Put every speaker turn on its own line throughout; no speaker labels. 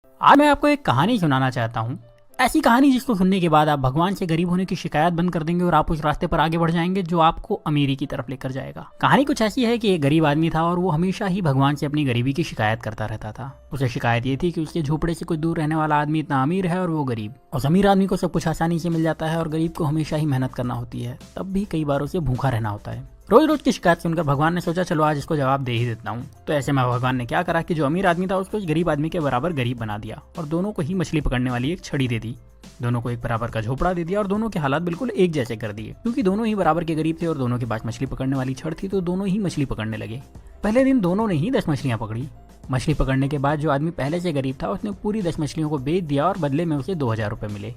आज मैं आपको एक कहानी सुनाना चाहता हूँ। ऐसी कहानी जिसको सुनने के बाद आप भगवान से गरीब होने की शिकायत बंद कर देंगे और आप उस रास्ते पर आगे बढ़ जाएंगे जो आपको अमीरी की तरफ लेकर जाएगा। कहानी कुछ ऐसी है कि एक गरीब आदमी था और वो हमेशा ही भगवान से अपनी गरीबी की शिकायत करता रहता था। उसे शिकायत ये थी कि उसके झोपड़े से कुछ दूर रहने वाला आदमी इतना अमीर है और वो गरीब। उस अमीर आदमी को सब कुछ आसानी से मिल जाता है और गरीब को हमेशा ही मेहनत करना होती है, तब भी कई बार उसे भूखा रहना होता है। रोज रोज की शिकायत सुनकर भगवान ने सोचा चलो आज इसको जवाब दे ही देता हूँ। तो ऐसे में भगवान ने क्या करा कि जो अमीर आदमी था उसको इस गरीब आदमी के बराबर गरीब बना दिया और दोनों को ही मछली पकड़ने वाली एक छड़ी दे दी। दोनों को एक बराबर का झोपड़ा दे दिया और दोनों के हालात बिल्कुल एक जैसे कर दिए। क्योंकि दोनों ही बराबर के गरीब थे और दोनों के पास मछली पकड़ने वाली छड़ थी, तो दोनों ही मछली पकड़ने लगे। पहले दिन दोनों ने ही 10 मछलियां पकड़ी। मछली पकड़ने के बाद जो आदमी पहले से गरीब था उसने पूरी 10 मछलियों को बेच दिया और बदले में उसे 2000 रुपए मिले।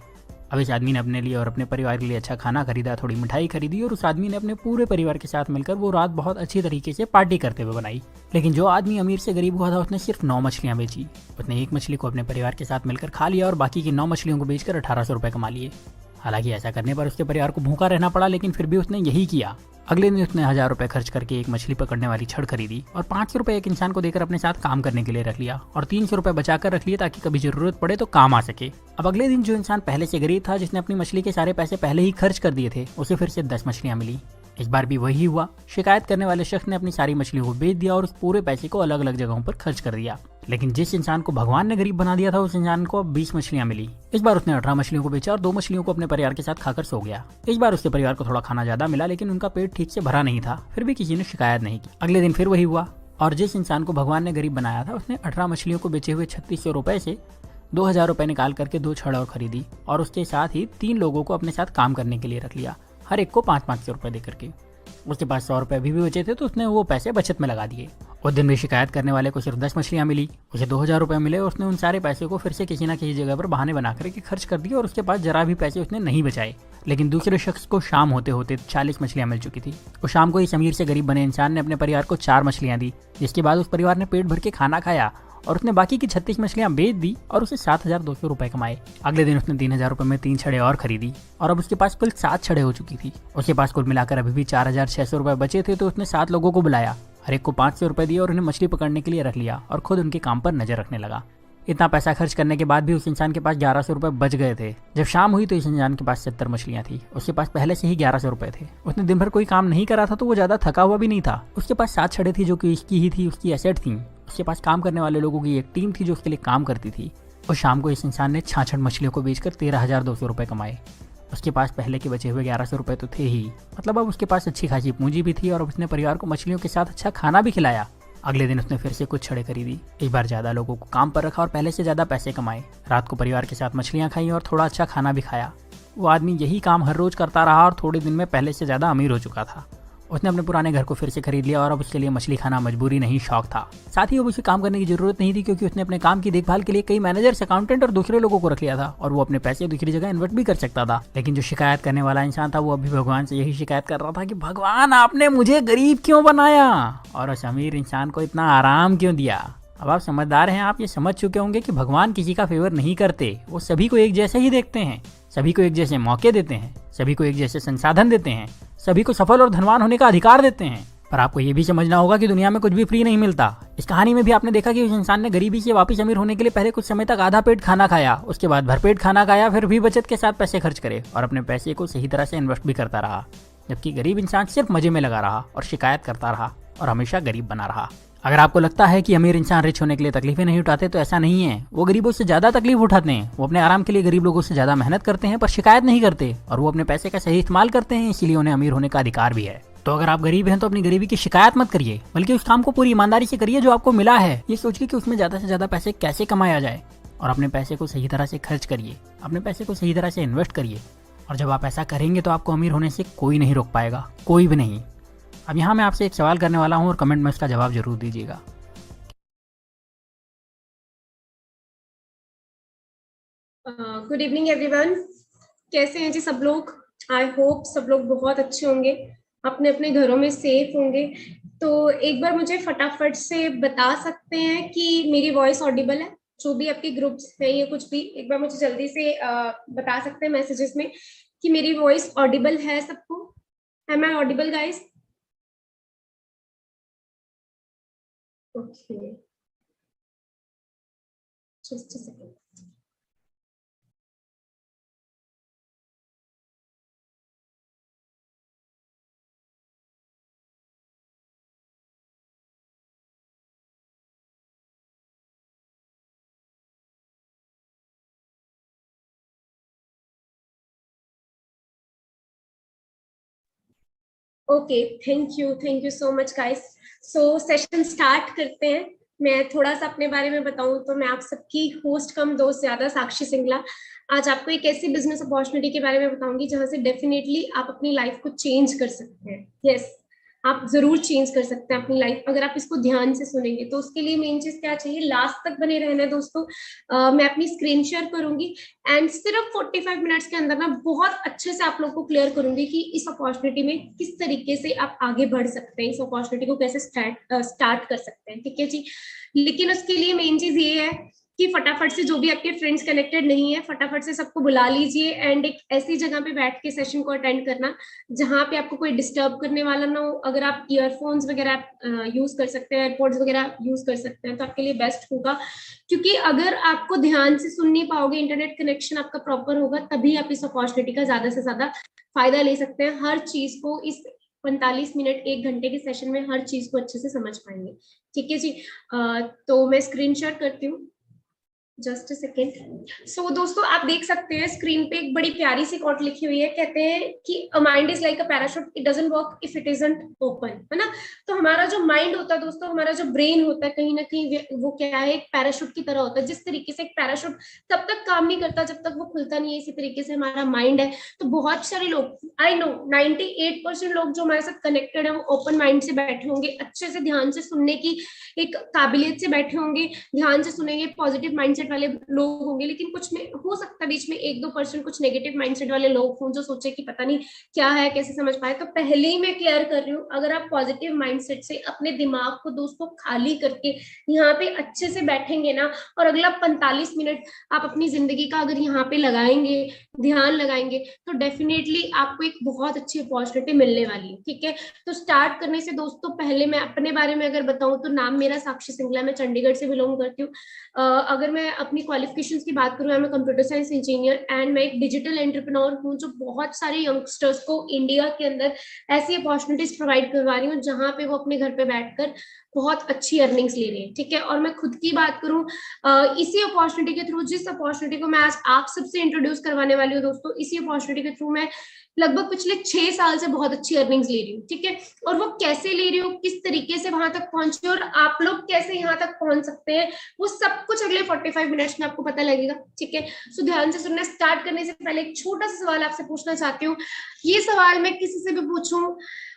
अब इस आदमी ने अपने लिए और अपने परिवार के लिए अच्छा खाना खरीदा, थोड़ी मिठाई खरीदी और उस आदमी ने अपने पूरे परिवार के साथ मिलकर वो रात बहुत अच्छी तरीके से पार्टी करते हुए बनाई। लेकिन जो आदमी अमीर से गरीब हुआ था उसने सिर्फ 9 मछलियां बेची। उसने एक मछली को अपने परिवार के साथ मिलकर खा लिया और बाकी की 9 मछलियों को बेचकर 1800 रुपए कमा लिए। हालांकि ऐसा करने पर उसके परिवार को भूखा रहना पड़ा, लेकिन फिर भी उसने यही किया। अगले दिन उसने 1000 रुपए खर्च करके एक मछली पकड़ने वाली छड़ खरीदी और 500 रुपए एक इंसान को देकर अपने साथ काम करने के लिए रख लिया और 300 रुपए बचाकर रख लिए ताकि कभी जरूरत पड़े तो काम आ सके। अब अगले दिन जो इंसान पहले से गरीब था, जिसने अपनी मछली के सारे पैसे पहले ही खर्च कर दिए थे, उसे फिर से 10 मछलियां मिली। इस बार भी वही हुआ। शिकायत करने वाले शख्स ने अपनी सारी मछलियों को बेच दिया और उस पूरे पैसे को अलग अलग जगहों पर खर्च कर दिया। लेकिन जिस इंसान को भगवान ने गरीब बना दिया था उस इंसान को अब 20 मछलियां मिली। इस बार उसने 18 मछलियों को बेचा और 2 मछलियों को अपने परिवार के साथ खाकर सो गया। इस बार उसके परिवार को थोड़ा खाना ज्यादा मिला, लेकिन उनका पेट ठीक से भरा नहीं था। फिर भी किसी ने शिकायत नहीं की। अगले दिन फिर वही हुआ और जिस इंसान को भगवान ने गरीब बनाया था उसने 18 मछलियों को बेचे हुए 3600 रुपए से 2000 रुपए निकाल करके 2 छड़ और खरीदी और उसके साथ ही 3 लोगों को अपने साथ काम करने के लिए रख लिया, हर एक को 500 रुपए दे करके। उसके पास 100 रुपए अभी भी बचे थे, तो उसने वो पैसे बचत में लगा दिए। उस दिन भी शिकायत करने वाले को सिर्फ 10 मछलियां मिली, उसे 2000 रुपए मिले और उसने उन सारे पैसे को फिर से किसी न किसी जगह पर बहाने बना करके खर्च कर दिए और उसके पास जरा भी पैसे उसने नहीं बचाए। लेकिन दूसरे शख्स को शाम होते होते 40 मछलियां मिल चुकी थी। उस शाम को इस अमीर से गरीब बने इंसान ने अपने परिवार को 4 मछलियां दी, जिसके बाद उस परिवार ने पेट भर के खाना खाया और उसने बाकी की 36 मछलियां बेच दी और उसे 7200 रुपए कमाए। अगले दिन उसने 3000 रुपए में 3 छड़े और खरीदी और अब उसके पास कुल 7 छड़े हो चुकी थी। उसके पास कुल मिलाकर अभी भी 4600 रुपए बचे थे, तो उसने 7 लोगों को बुलाया, हर एक को 500 रुपए दिए और उन्हें मछली पकड़ने के लिए रख लिया और खुद उनके काम पर नजर रखने लगा। इतना पैसा खर्च करने के बाद भी उस इंसान के पास 1100 रुपए बच गए थे। जब शाम हुई तो इस इंसान के पास 70 मछलियां थी। उसके पास पहले से ही 1100 रुपए थे। उसने दिन भर कोई काम नहीं करा था, तो वो ज्यादा थका हुआ भी नहीं था। उसके पास 7 छड़े थी जो कि इसकी ही थी, उसकी एसेट थी। उसके पास काम करने वाले लोगों की एक टीम थी जो उसके लिए काम करती थी। और शाम को इस इंसान ने 66 मछलियों को बेचकर 13,200 रुपए कमाए। उसके पास पहले के बचे हुए 1100 रुपए तो थे ही, मतलब अब उसके पास अच्छी खासी पूंजी भी थी और अब उसने परिवार को मछलियों के साथ अच्छा खाना भी खिलाया। अगले दिन उसने फिर से कुछ छड़े खरीदी, इस बार ज्यादा लोगों को काम पर रखा और पहले से ज्यादा पैसे कमाए। रात को परिवार के साथ मछलियां खाई और थोड़ा अच्छा खाना भी खाया। वो आदमी यही काम हर रोज करता रहा और थोड़े दिन में पहले से ज्यादा अमीर हो चुका था। उसने अपने पुराने घर को फिर से खरीद लिया और अब उसके लिए मछली खाना मजबूरी नहीं, शौक था। साथ ही अब उसे काम करने की जरूरत नहीं थी, क्योंकि उसने अपने काम की देखभाल के लिए कई मैनेजर्स, अकाउंटेंट और दूसरे लोगों को रख लिया था और वो अपने पैसे दूसरी जगह इन्वेस्ट भी कर सकता था। लेकिन जो शिकायत करने वाला इंसान था वो अभी भगवान से यही शिकायत कर रहा था कि भगवान आपने मुझे गरीब क्यों बनाया और उस अमीर इंसान को इतना आराम क्यों दिया। अब आप समझदार हैं, आप ये समझ चुके होंगे कि भगवान किसी का फेवर नहीं करते, वो सभी को एक जैसे ही देखते हैं, सभी को एक जैसे मौके देते हैं, सभी को एक जैसे संसाधन देते हैं, सभी को सफल और धनवान होने का अधिकार देते हैं। पर आपको ये भी समझना होगा कि दुनिया में कुछ भी फ्री नहीं मिलता। इस कहानी में भी आपने देखा कि उस इंसान ने गरीबी से वापस अमीर होने के लिए पहले कुछ समय तक आधा पेट खाना खाया, उसके बाद भरपेट खाना खाया, फिर भी बचत के साथ पैसे खर्च करे और अपने पैसे को सही तरह से इन्वेस्ट भी करता रहा। जबकि गरीब इंसान सिर्फ मजे में लगा रहा और शिकायत करता रहा और हमेशा गरीब बना रहा। अगर आपको लगता है कि अमीर इंसान रिच होने के लिए तकलीफें नहीं उठाते, तो ऐसा नहीं है। वो गरीबों से ज्यादा तकलीफ उठाते हैं। वो अपने आराम के लिए गरीब लोगों से ज्यादा मेहनत करते हैं पर शिकायत नहीं करते, और वो अपने पैसे का सही इस्तेमाल करते हैं, इसीलिए उन्हें अमीर होने का अधिकार भी है। तो अगर आप गरीब हैं तो अपनी गरीबी की शिकायत मत करिए, बल्कि उस काम को पूरी ईमानदारी से करिए जो आपको मिला है, ये सोच के कि उसमें ज्यादा से ज्यादा पैसे कैसे कमाया जाए, और अपने पैसे को सही तरह से खर्च करिए, अपने पैसे को सही तरह से इन्वेस्ट करिए। और जब आप ऐसा करेंगे तो आपको अमीर होने से कोई नहीं रोक पाएगा, कोई भी नहीं। अब यहाँ मैं आपसे एक सवाल करने वाला हूँ और कमेंट में उसका जवाब जरूर दीजिएगा।
Good evening everyone. कैसे हैं जी सब लोग? आई होप सब लोग बहुत अच्छे होंगे, अपने अपने घरों में सेफ होंगे। तो एक बार मुझे फटाफट से बता सकते हैं कि मेरी वॉइस ऑडिबल है? जो भी आपके ग्रुप्स है या कुछ भी, एक बार मुझे जल्दी से बता सकते हैं मैसेजेस में कि मेरी वॉइस ऑडिबल है सबको? Am I audible guys? Okay, just a second. Okay, thank you so much guys. So session start करते हैं। मैं थोड़ा सा अपने बारे में बताऊं तो मैं आप सबकी होस्ट कम दोस्त ज्यादा साक्षी सिंगला आज आपको एक ऐसी बिजनेस अपॉर्चुनिटी के बारे में बताऊंगी जहां से डेफिनेटली आप अपनी लाइफ को चेंज कर सकते हैं। यस, आप जरूर चेंज कर सकते हैं अपनी लाइफ अगर आप इसको ध्यान से सुनेंगे। तो उसके लिए मेन चीज क्या चाहिए, लास्ट तक बने रहना है दोस्तों। मैं अपनी स्क्रीन शेयर करूंगी एंड सिर्फ 45 मिनट्स के अंदर ना बहुत अच्छे से आप लोग को क्लियर करूंगी कि इस अपॉर्चुनिटी में किस तरीके से आप आगे बढ़ सकते हैं, इस अपॉर्चुनिटी को कैसे स्टार्ट कर सकते हैं। ठीक है जी। लेकिन उसके लिए मेन चीज ये है कि फटाफट से जो भी आपके फ्रेंड्स कनेक्टेड नहीं है फटाफट से सबको बुला लीजिए एंड एक ऐसी जगह पे बैठ के सेशन को अटेंड करना जहां पे आपको कोई डिस्टर्ब करने वाला ना हो। अगर आप ईयरफोन्स वगैरह यूज कर सकते हैं, एयरपोर्ट्स वगैरह यूज कर सकते हैं तो आपके लिए बेस्ट होगा। क्योंकि अगर आपको ध्यान से सुन नहीं पाओगे, इंटरनेट कनेक्शन आपका प्रॉपर होगा, तभी आप इस अपॉर्चुनिटी का ज्यादा से ज्यादा फायदा ले सकते हैं। हर चीज को इस 45 मिनट 1 घंटे के सेशन में हर चीज को अच्छे से समझ पाएंगे। ठीक है जी। तो मैं स्क्रीन शेयर करती हूँ, जस्ट अ सेकेंड। सो दोस्तों आप देख सकते हैं स्क्रीन पे एक बड़ी प्यारी सी कोट लिखी हुई है। कहते हैं कि a mind is like a parachute, it doesn't work if it isn't open, है ना। तो हमारा जो माइंड होता है दोस्तों, हमारा जो ब्रेन होता है, कहीं ना कहीं वो क्या है, एक पैराशूट की तरह होता है। जिस तरीके से एक पैराशूट तब तक काम नहीं करता जब तक वो खुलता नहीं है, इसी तरीके से हमारा माइंड है। तो बहुत सारे लोग, आई नो 98% लोग जो हमारे साथ कनेक्टेड है वो ओपन माइंड से बैठे होंगे, अच्छे से ध्यान से सुनने की एक काबिलियत से बैठे होंगे, ध्यान से सुनेंगे, पॉजिटिव माइंडसेट वाले लोग होंगे। लेकिन कुछ में हो सकता है बीच में 1-2% कुछ नेगेटिव माइंडसेट वाले लोग हों जो सोचे कि पता नहीं क्या है, कैसे समझ पाए। तो पहले ही मैं क्लियर कर रही हूँ, अगर आप पॉजिटिव माइंडसेट से अपने दिमाग को दोस्तों खाली करके यहाँ पे अच्छे से बैठेंगे ना, और अगला 45 मिनट आप अपनी जिंदगी का अगर यहाँ पे लगाएंगे, ध्यान लगाएंगे, तो डेफिनेटली आपको एक बहुत अच्छी अपॉर्चुनिटी मिलने वाली है। ठीक है। तो स्टार्ट करने से दोस्तों पहले मैं अपने बारे में अगर बताऊं तो नाम मेरा साक्षी सिंगला, मैं चंडीगढ़ से बिलोंग करती हूँ। अगर मैं अपनी क्वालिफिकेशंस की बात करूँ, मैं कंप्यूटर साइंस इंजीनियर एंड मैं एक डिजिटल एंटरप्रेन्योर हूँ जो बहुत सारे यंगस्टर्स को इंडिया के अंदर ऐसी अपॉर्चुनिटीज प्रोवाइड करवा रही हूँ जहां पे वो अपने घर पे बैठकर बहुत अच्छी अर्निंग्स ले रही है। ठीक है। और मैं खुद की बात करूं, इसी अपॉर्चुनिटी के थ्रू, जिस अपॉर्चुनिटी को मैं आज आप सबसे इंट्रोड्यूस करवाने वाली हूँ दोस्तों, इसी अपॉर्चुनिटी के थ्रू मैं लगभग पिछले 6 साल से बहुत अच्छी अर्निंग्स ले रही हूँ। ठीक है। और वो कैसे ले रही हूँ, किस तरीके से वहां तक पहुंचे और आप लोग कैसे यहाँ तक पहुंच सकते हैं, वो सब कुछ अगले 45 मिनट्स में आपको पता लगेगा। ठीक है। सो ध्यान से सुनना। स्टार्ट करने से पहले एक छोटा सा सवाल आपसे पूछना चाहती हूँ। ये सवाल मैं किसी से भी पूछूं,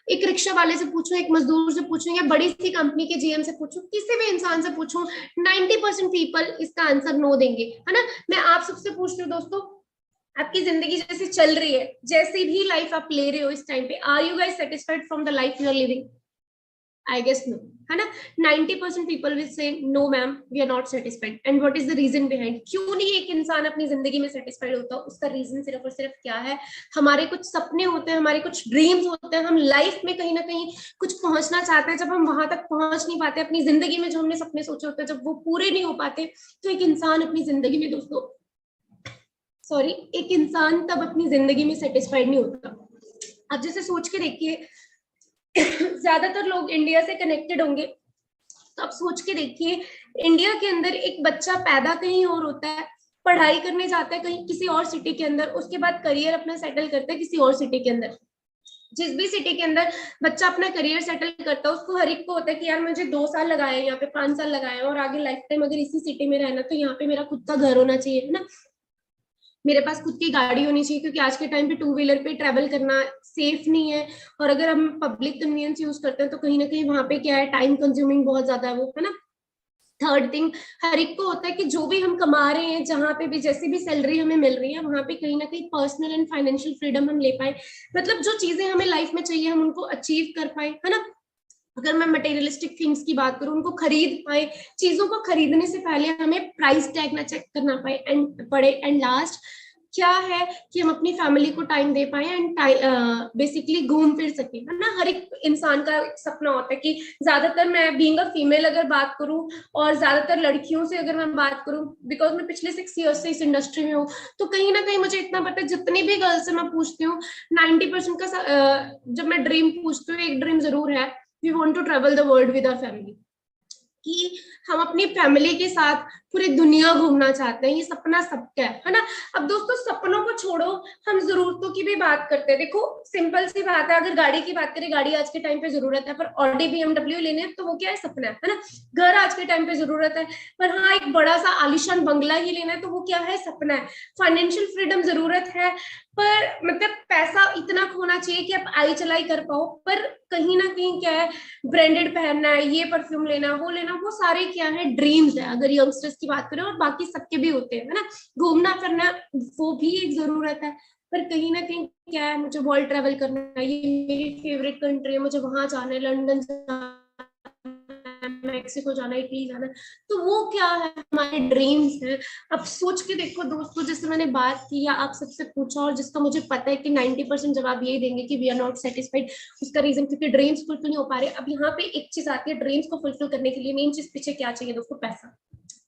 एक रिक्शा वाले से पूछूं, एक मजदूर से पूछूं, या बड़ी सी कंपनी के जीएम से पूछूं, किसी भी इंसान से पूछूं, 90% पीपल इसका आंसर नो देंगे, है ना। मैं आप सबसे पूछ रही हूँ दोस्तों, आपकी जिंदगी जैसी चल रही है, जैसी भी लाइफ आप ले रहे हो इस टाइम पे, are you guys satisfied from the life you are living? I guess no, है ना। 90% people will say no ma'am, we are not satisfied. And what is the reason behind? क्यों नहीं एक इंसान अपनी जिंदगी में सेटिस्फाइड होता? उसका रीजन सिर्फ और सिर्फ क्या है, हमारे कुछ सपने होते हैं, हमारे कुछ ड्रीम्स होते हैं, हम लाइफ में कहीं ना कहीं कुछ पहुंचना चाहते हैं। जब हम वहां तक पहुंच नहीं पाते अपनी जिंदगी में, जो हमने सपने सोचे होते हैं, जब वो पूरे नहीं हो पाते, तो एक इंसान अपनी जिंदगी में दोस्तों, सॉरी, एक इंसान तब अपनी जिंदगी में सेटिस्फाइड नहीं होता। आप जैसे सोच के देखिए, ज्यादातर लोग इंडिया से कनेक्टेड होंगे, तो आप सोच के देखिए, इंडिया के अंदर एक बच्चा पैदा कहीं और होता है, पढ़ाई करने जाता है कहीं किसी और सिटी के अंदर, उसके बाद करियर अपना सेटल करता है किसी और सिटी के अंदर। जिस भी सिटी के अंदर बच्चा अपना करियर सेटल करता है, उसको हर एक को होता है कि यार मुझे 2 साल लगाए, यहाँ पे 5 साल लगाए, और आगे लाइफ टाइम अगर इसी सिटी में रहना तो यहाँ पे मेरा खुद का घर होना चाहिए, है ना, मेरे पास खुद की गाड़ी होनी चाहिए। क्योंकि आज के टाइम पे 2 व्हीलर पे ट्रेवल करना सेफ नहीं है, और अगर हम पब्लिक कन्वीनियंस यूज करते हैं तो कहीं ना कहीं वहां पे क्या है, टाइम कंज्यूमिंग बहुत ज्यादा है वो, है ना। थर्ड थिंग, हर एक को होता है कि जो भी हम कमा रहे हैं, जहां पे भी जैसी भी सैलरी हमें मिल रही है, वहां पे कहीं ना कहीं पर्सनल एंड फाइनेंशियल फ्रीडम हम ले पाए, मतलब जो चीजें हमें लाइफ में चाहिए हम उनको अचीव कर पाए, है ना। अगर मैं मटेरियलिस्टिक थिंग्स की बात करूं, उनको खरीद पाए, चीजों को खरीदने से पहले हमें प्राइस टैग ना चेक करना पाए एंड पड़े, एंड लास्ट क्या है कि हम अपनी फैमिली को टाइम दे पाए एंड बेसिकली घूम फिर सके, है ना। हर एक इंसान का एक सपना होता है कि ज्यादातर, मैं बीइंग अ फीमेल अगर बात करूं और ज्यादातर लड़कियों से अगर मैं बात करूं, बिकॉज मैं पिछले 6 years से इस इंडस्ट्री में हूँ, तो कहीं ना कहीं मुझे इतना पता है, जितनी भी गर्ल्स से मैं पूछती हूँ 90% का जब मैं ड्रीम पूछती हूँ, एक ड्रीम जरूर है, we want to travel the world with our family, कि हम अपनी फैमिली के साथ पूरी दुनिया घूमना चाहते हैं। ये सपना सबका है ना। अब दोस्तों सपनों को छोड़ो, हम जरूरतों की भी बात करते हैं। देखो सिंपल सी बात है, अगर गाड़ी की बात करें, गाड़ी आज के टाइम पे जरूरत है, पर ऑडी बीएमडब्ल्यू लेने हैं तो वो क्या है, सपना है ना। घर आज के टाइम पे जरूरत है, पर हाँ एक बड़ा सा आलिशान बंगला ही लेना है तो वो क्या है, सपना है। फाइनेंशियल फ्रीडम जरूरत है, पर मतलब पैसा इतना खोना चाहिए कि आप आई चलाई कर पाओ, पर कहीं ना कहीं क्या है, ब्रांडेड पहनना है, ये परफ्यूम लेना, वो लेना, वो सारे क्या है, ड्रीम्स है अगर यंगस्टर्स की बात करें, और बाकी सबके भी होते हैं, है ना। घूमना फिरना वो भी एक जरूरत है, पर कहीं ना कहीं क्या है, मुझे वर्ल्ड ट्रेवल करना है, ये मेरी फेवरेट कंट्री है, मुझे वहां जाना है, लंदन जाना है, मैक्सिको जाना है, इटली जाना है, तो वो क्या है, हमारे ड्रीम्स है। अब सोच के देखो दोस्तों, जैसे मैंने बात की या आप सबसे पूछा, और जिसका मुझे पता है कि 90% जवाब यही देंगे कि वी आर नॉट सेटिस्फाइड, उसका रीजन क्योंकि ड्रीम्स फुलफिल नहीं हो पा रहे। अब यहाँ पे एक चीज आती है, ड्रीम्स को फुलफिल करने के लिए मेन चीज पीछे क्या चाहिए दोस्तों, पैसा।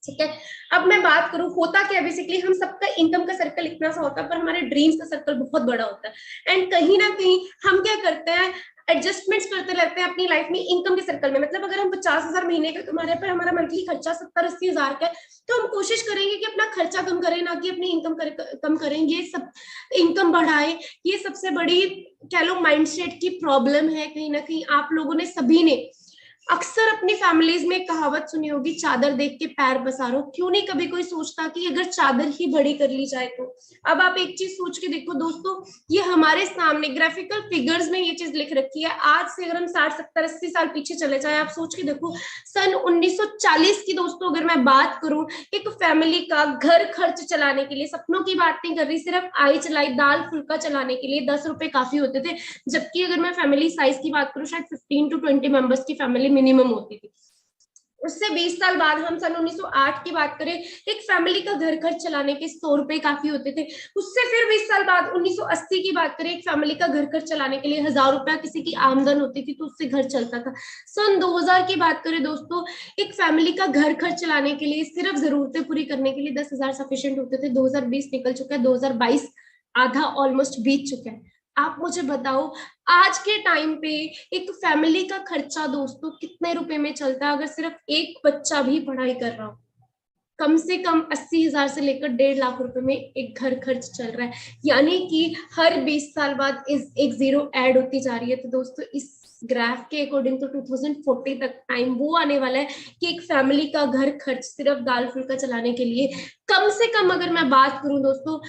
ठीक है, अब मैं बात करूं, होता क्या बेसिकली, हम सबका इनकम का सर्कल इतना सा होता है, पर हमारे ड्रीम्स का सर्कल बहुत बड़ा होता है। एंड कहीं ना कहीं हम क्या करते हैं, एडजस्टमेंट्स करते रहते हैं अपनी लाइफ में इनकम के सर्कल में। मतलब अगर हम 50,000 महीने का कमा रहे हैं, पर हमारा मंथली खर्चा 70-80 हजार का है, तो हम कोशिश करेंगे कि अपना खर्चा कम करें, ना कि अपनी इनकम कम करें, ये सब इनकम बढ़ाए। ये सबसे बड़ी कह लो माइंडसेट की प्रॉब्लम है। कहीं ना कहीं आप लोगों ने, सभी ने अक्सर अपनी फैमिलीज में कहावत सुनी होगी, चादर देख के पैर पसारो। क्यों नहीं कभी कोई सोचता कि अगर चादर ही बड़ी कर ली जाए तो। अब आप एक चीज सोच के देखो दोस्तों, ये हमारे सामने ग्राफिकल फिगर्स में ये चीज लिख रखी है। आज से अगर हम 60-70-80 साल पीछे चले जाए, आप सोच के देखो, सन 1940 की दोस्तों अगर मैं बात करूं, एक फैमिली का घर खर्च चलाने के लिए, सपनों की बात नहीं कर रही, सिर्फ आई चलाई दाल फुल्का चलाने के लिए 10 रुपए काफी होते थे। जबकि अगर मैं फैमिली साइज की बात करूं, शायद 15 to 20 मेंबर्स की फैमिली मिनिमम होती थी। उससे 20 साल बाद हम सन 1908 की बात करें, एक फैमिली का घर खर्च चलाने के 100 रुपए काफी होते थे। उससे फिर 20 साल बाद 1980 की बात करें, एक फैमिली का घर खर्च चलाने के लिए 1000 रुपया किसी की आमदन होती थी, तो उससे घर चलता था। सन 2000 की बात करें दोस्तों, एक फैमिली का घर खर्च चलाने के लिए, सिर्फ जरूरतें पूरी करने के लिए 10,000 सफिशियंट होते थे। 2020 निकल चुका है, 2022 आधा ऑलमोस्ट बीत चुका है। आप मुझे बताओ, आज के टाइम पे एक फैमिली का खर्चा दोस्तों कितने रुपए में चलता है, अगर सिर्फ एक बच्चा भी पढ़ाई कर रहा हो, कम से कम 80,000 से लेकर 1.5 लाख रुपए में एक घर खर्च चल रहा है। यानी कि हर 20 साल बाद इस एक जीरो ऐड होती जा रही है। तो दोस्तों इस ग्राफ के अकॉर्डिंग तो 2040 तक टाइम वो आने वाला है कि एक फैमिली का घर खर्च सिर्फ दाल फुल्का चलाने के लिए, कम से कम अगर मैं बात करूं दोस्तों,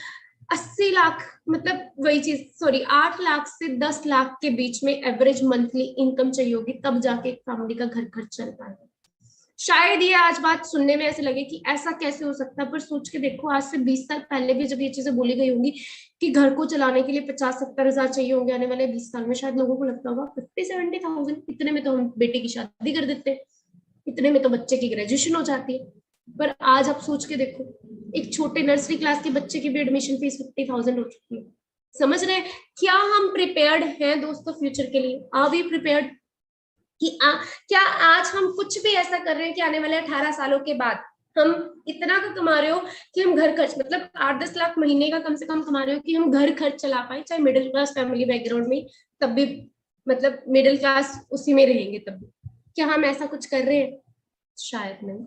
80 लाख, मतलब वही चीज, सॉरी 8 लाख से 10 लाख के बीच में एवरेज मंथली इनकम चाहिए होगी, तब जाके एक फैमिली का घर खर्च चल पाएगा। शायद ये आज बात सुनने में ऐसे लगे कि ऐसा कैसे हो सकता है, पर सोच के देखो, आज से 20 साल पहले भी जब ये चीजें बोली गई होंगी कि घर को चलाने के लिए 50-70 हजार चाहिए होंगे आने वाले 20 साल में, शायद लोगों को लगता होगा 50-70 थाउजेंड, इतने में तो हम बेटे की शादी कर देते हैं, इतने में तो बच्चे की ग्रेजुएशन हो जाती है। पर आज आप सोच के देखो, एक छोटे नर्सरी क्लास के बच्चे की भी एडमिशन फीस 50,000 हो चुकी है। समझ रहे हैं क्या हम प्रिपेयर्ड हैं दोस्तों फ्यूचर के लिए? आर वी प्रिपेयर्ड कि क्या आज हम कुछ भी ऐसा कर रहे हैं कि आने वाले 18 सालों के बाद हम इतना का कमा रहे हो कि हम घर खर्च, मतलब 8-10 लाख महीने का कम से कम कमा रहे हो कि हम घर खर्च चला पाए, चाहे मिडिल क्लास फैमिली बैकग्राउंड में, तब भी मतलब मिडिल क्लास उसी में रहेंगे तब भी। क्या हम ऐसा कुछ कर रहे हैं? शायद नहीं।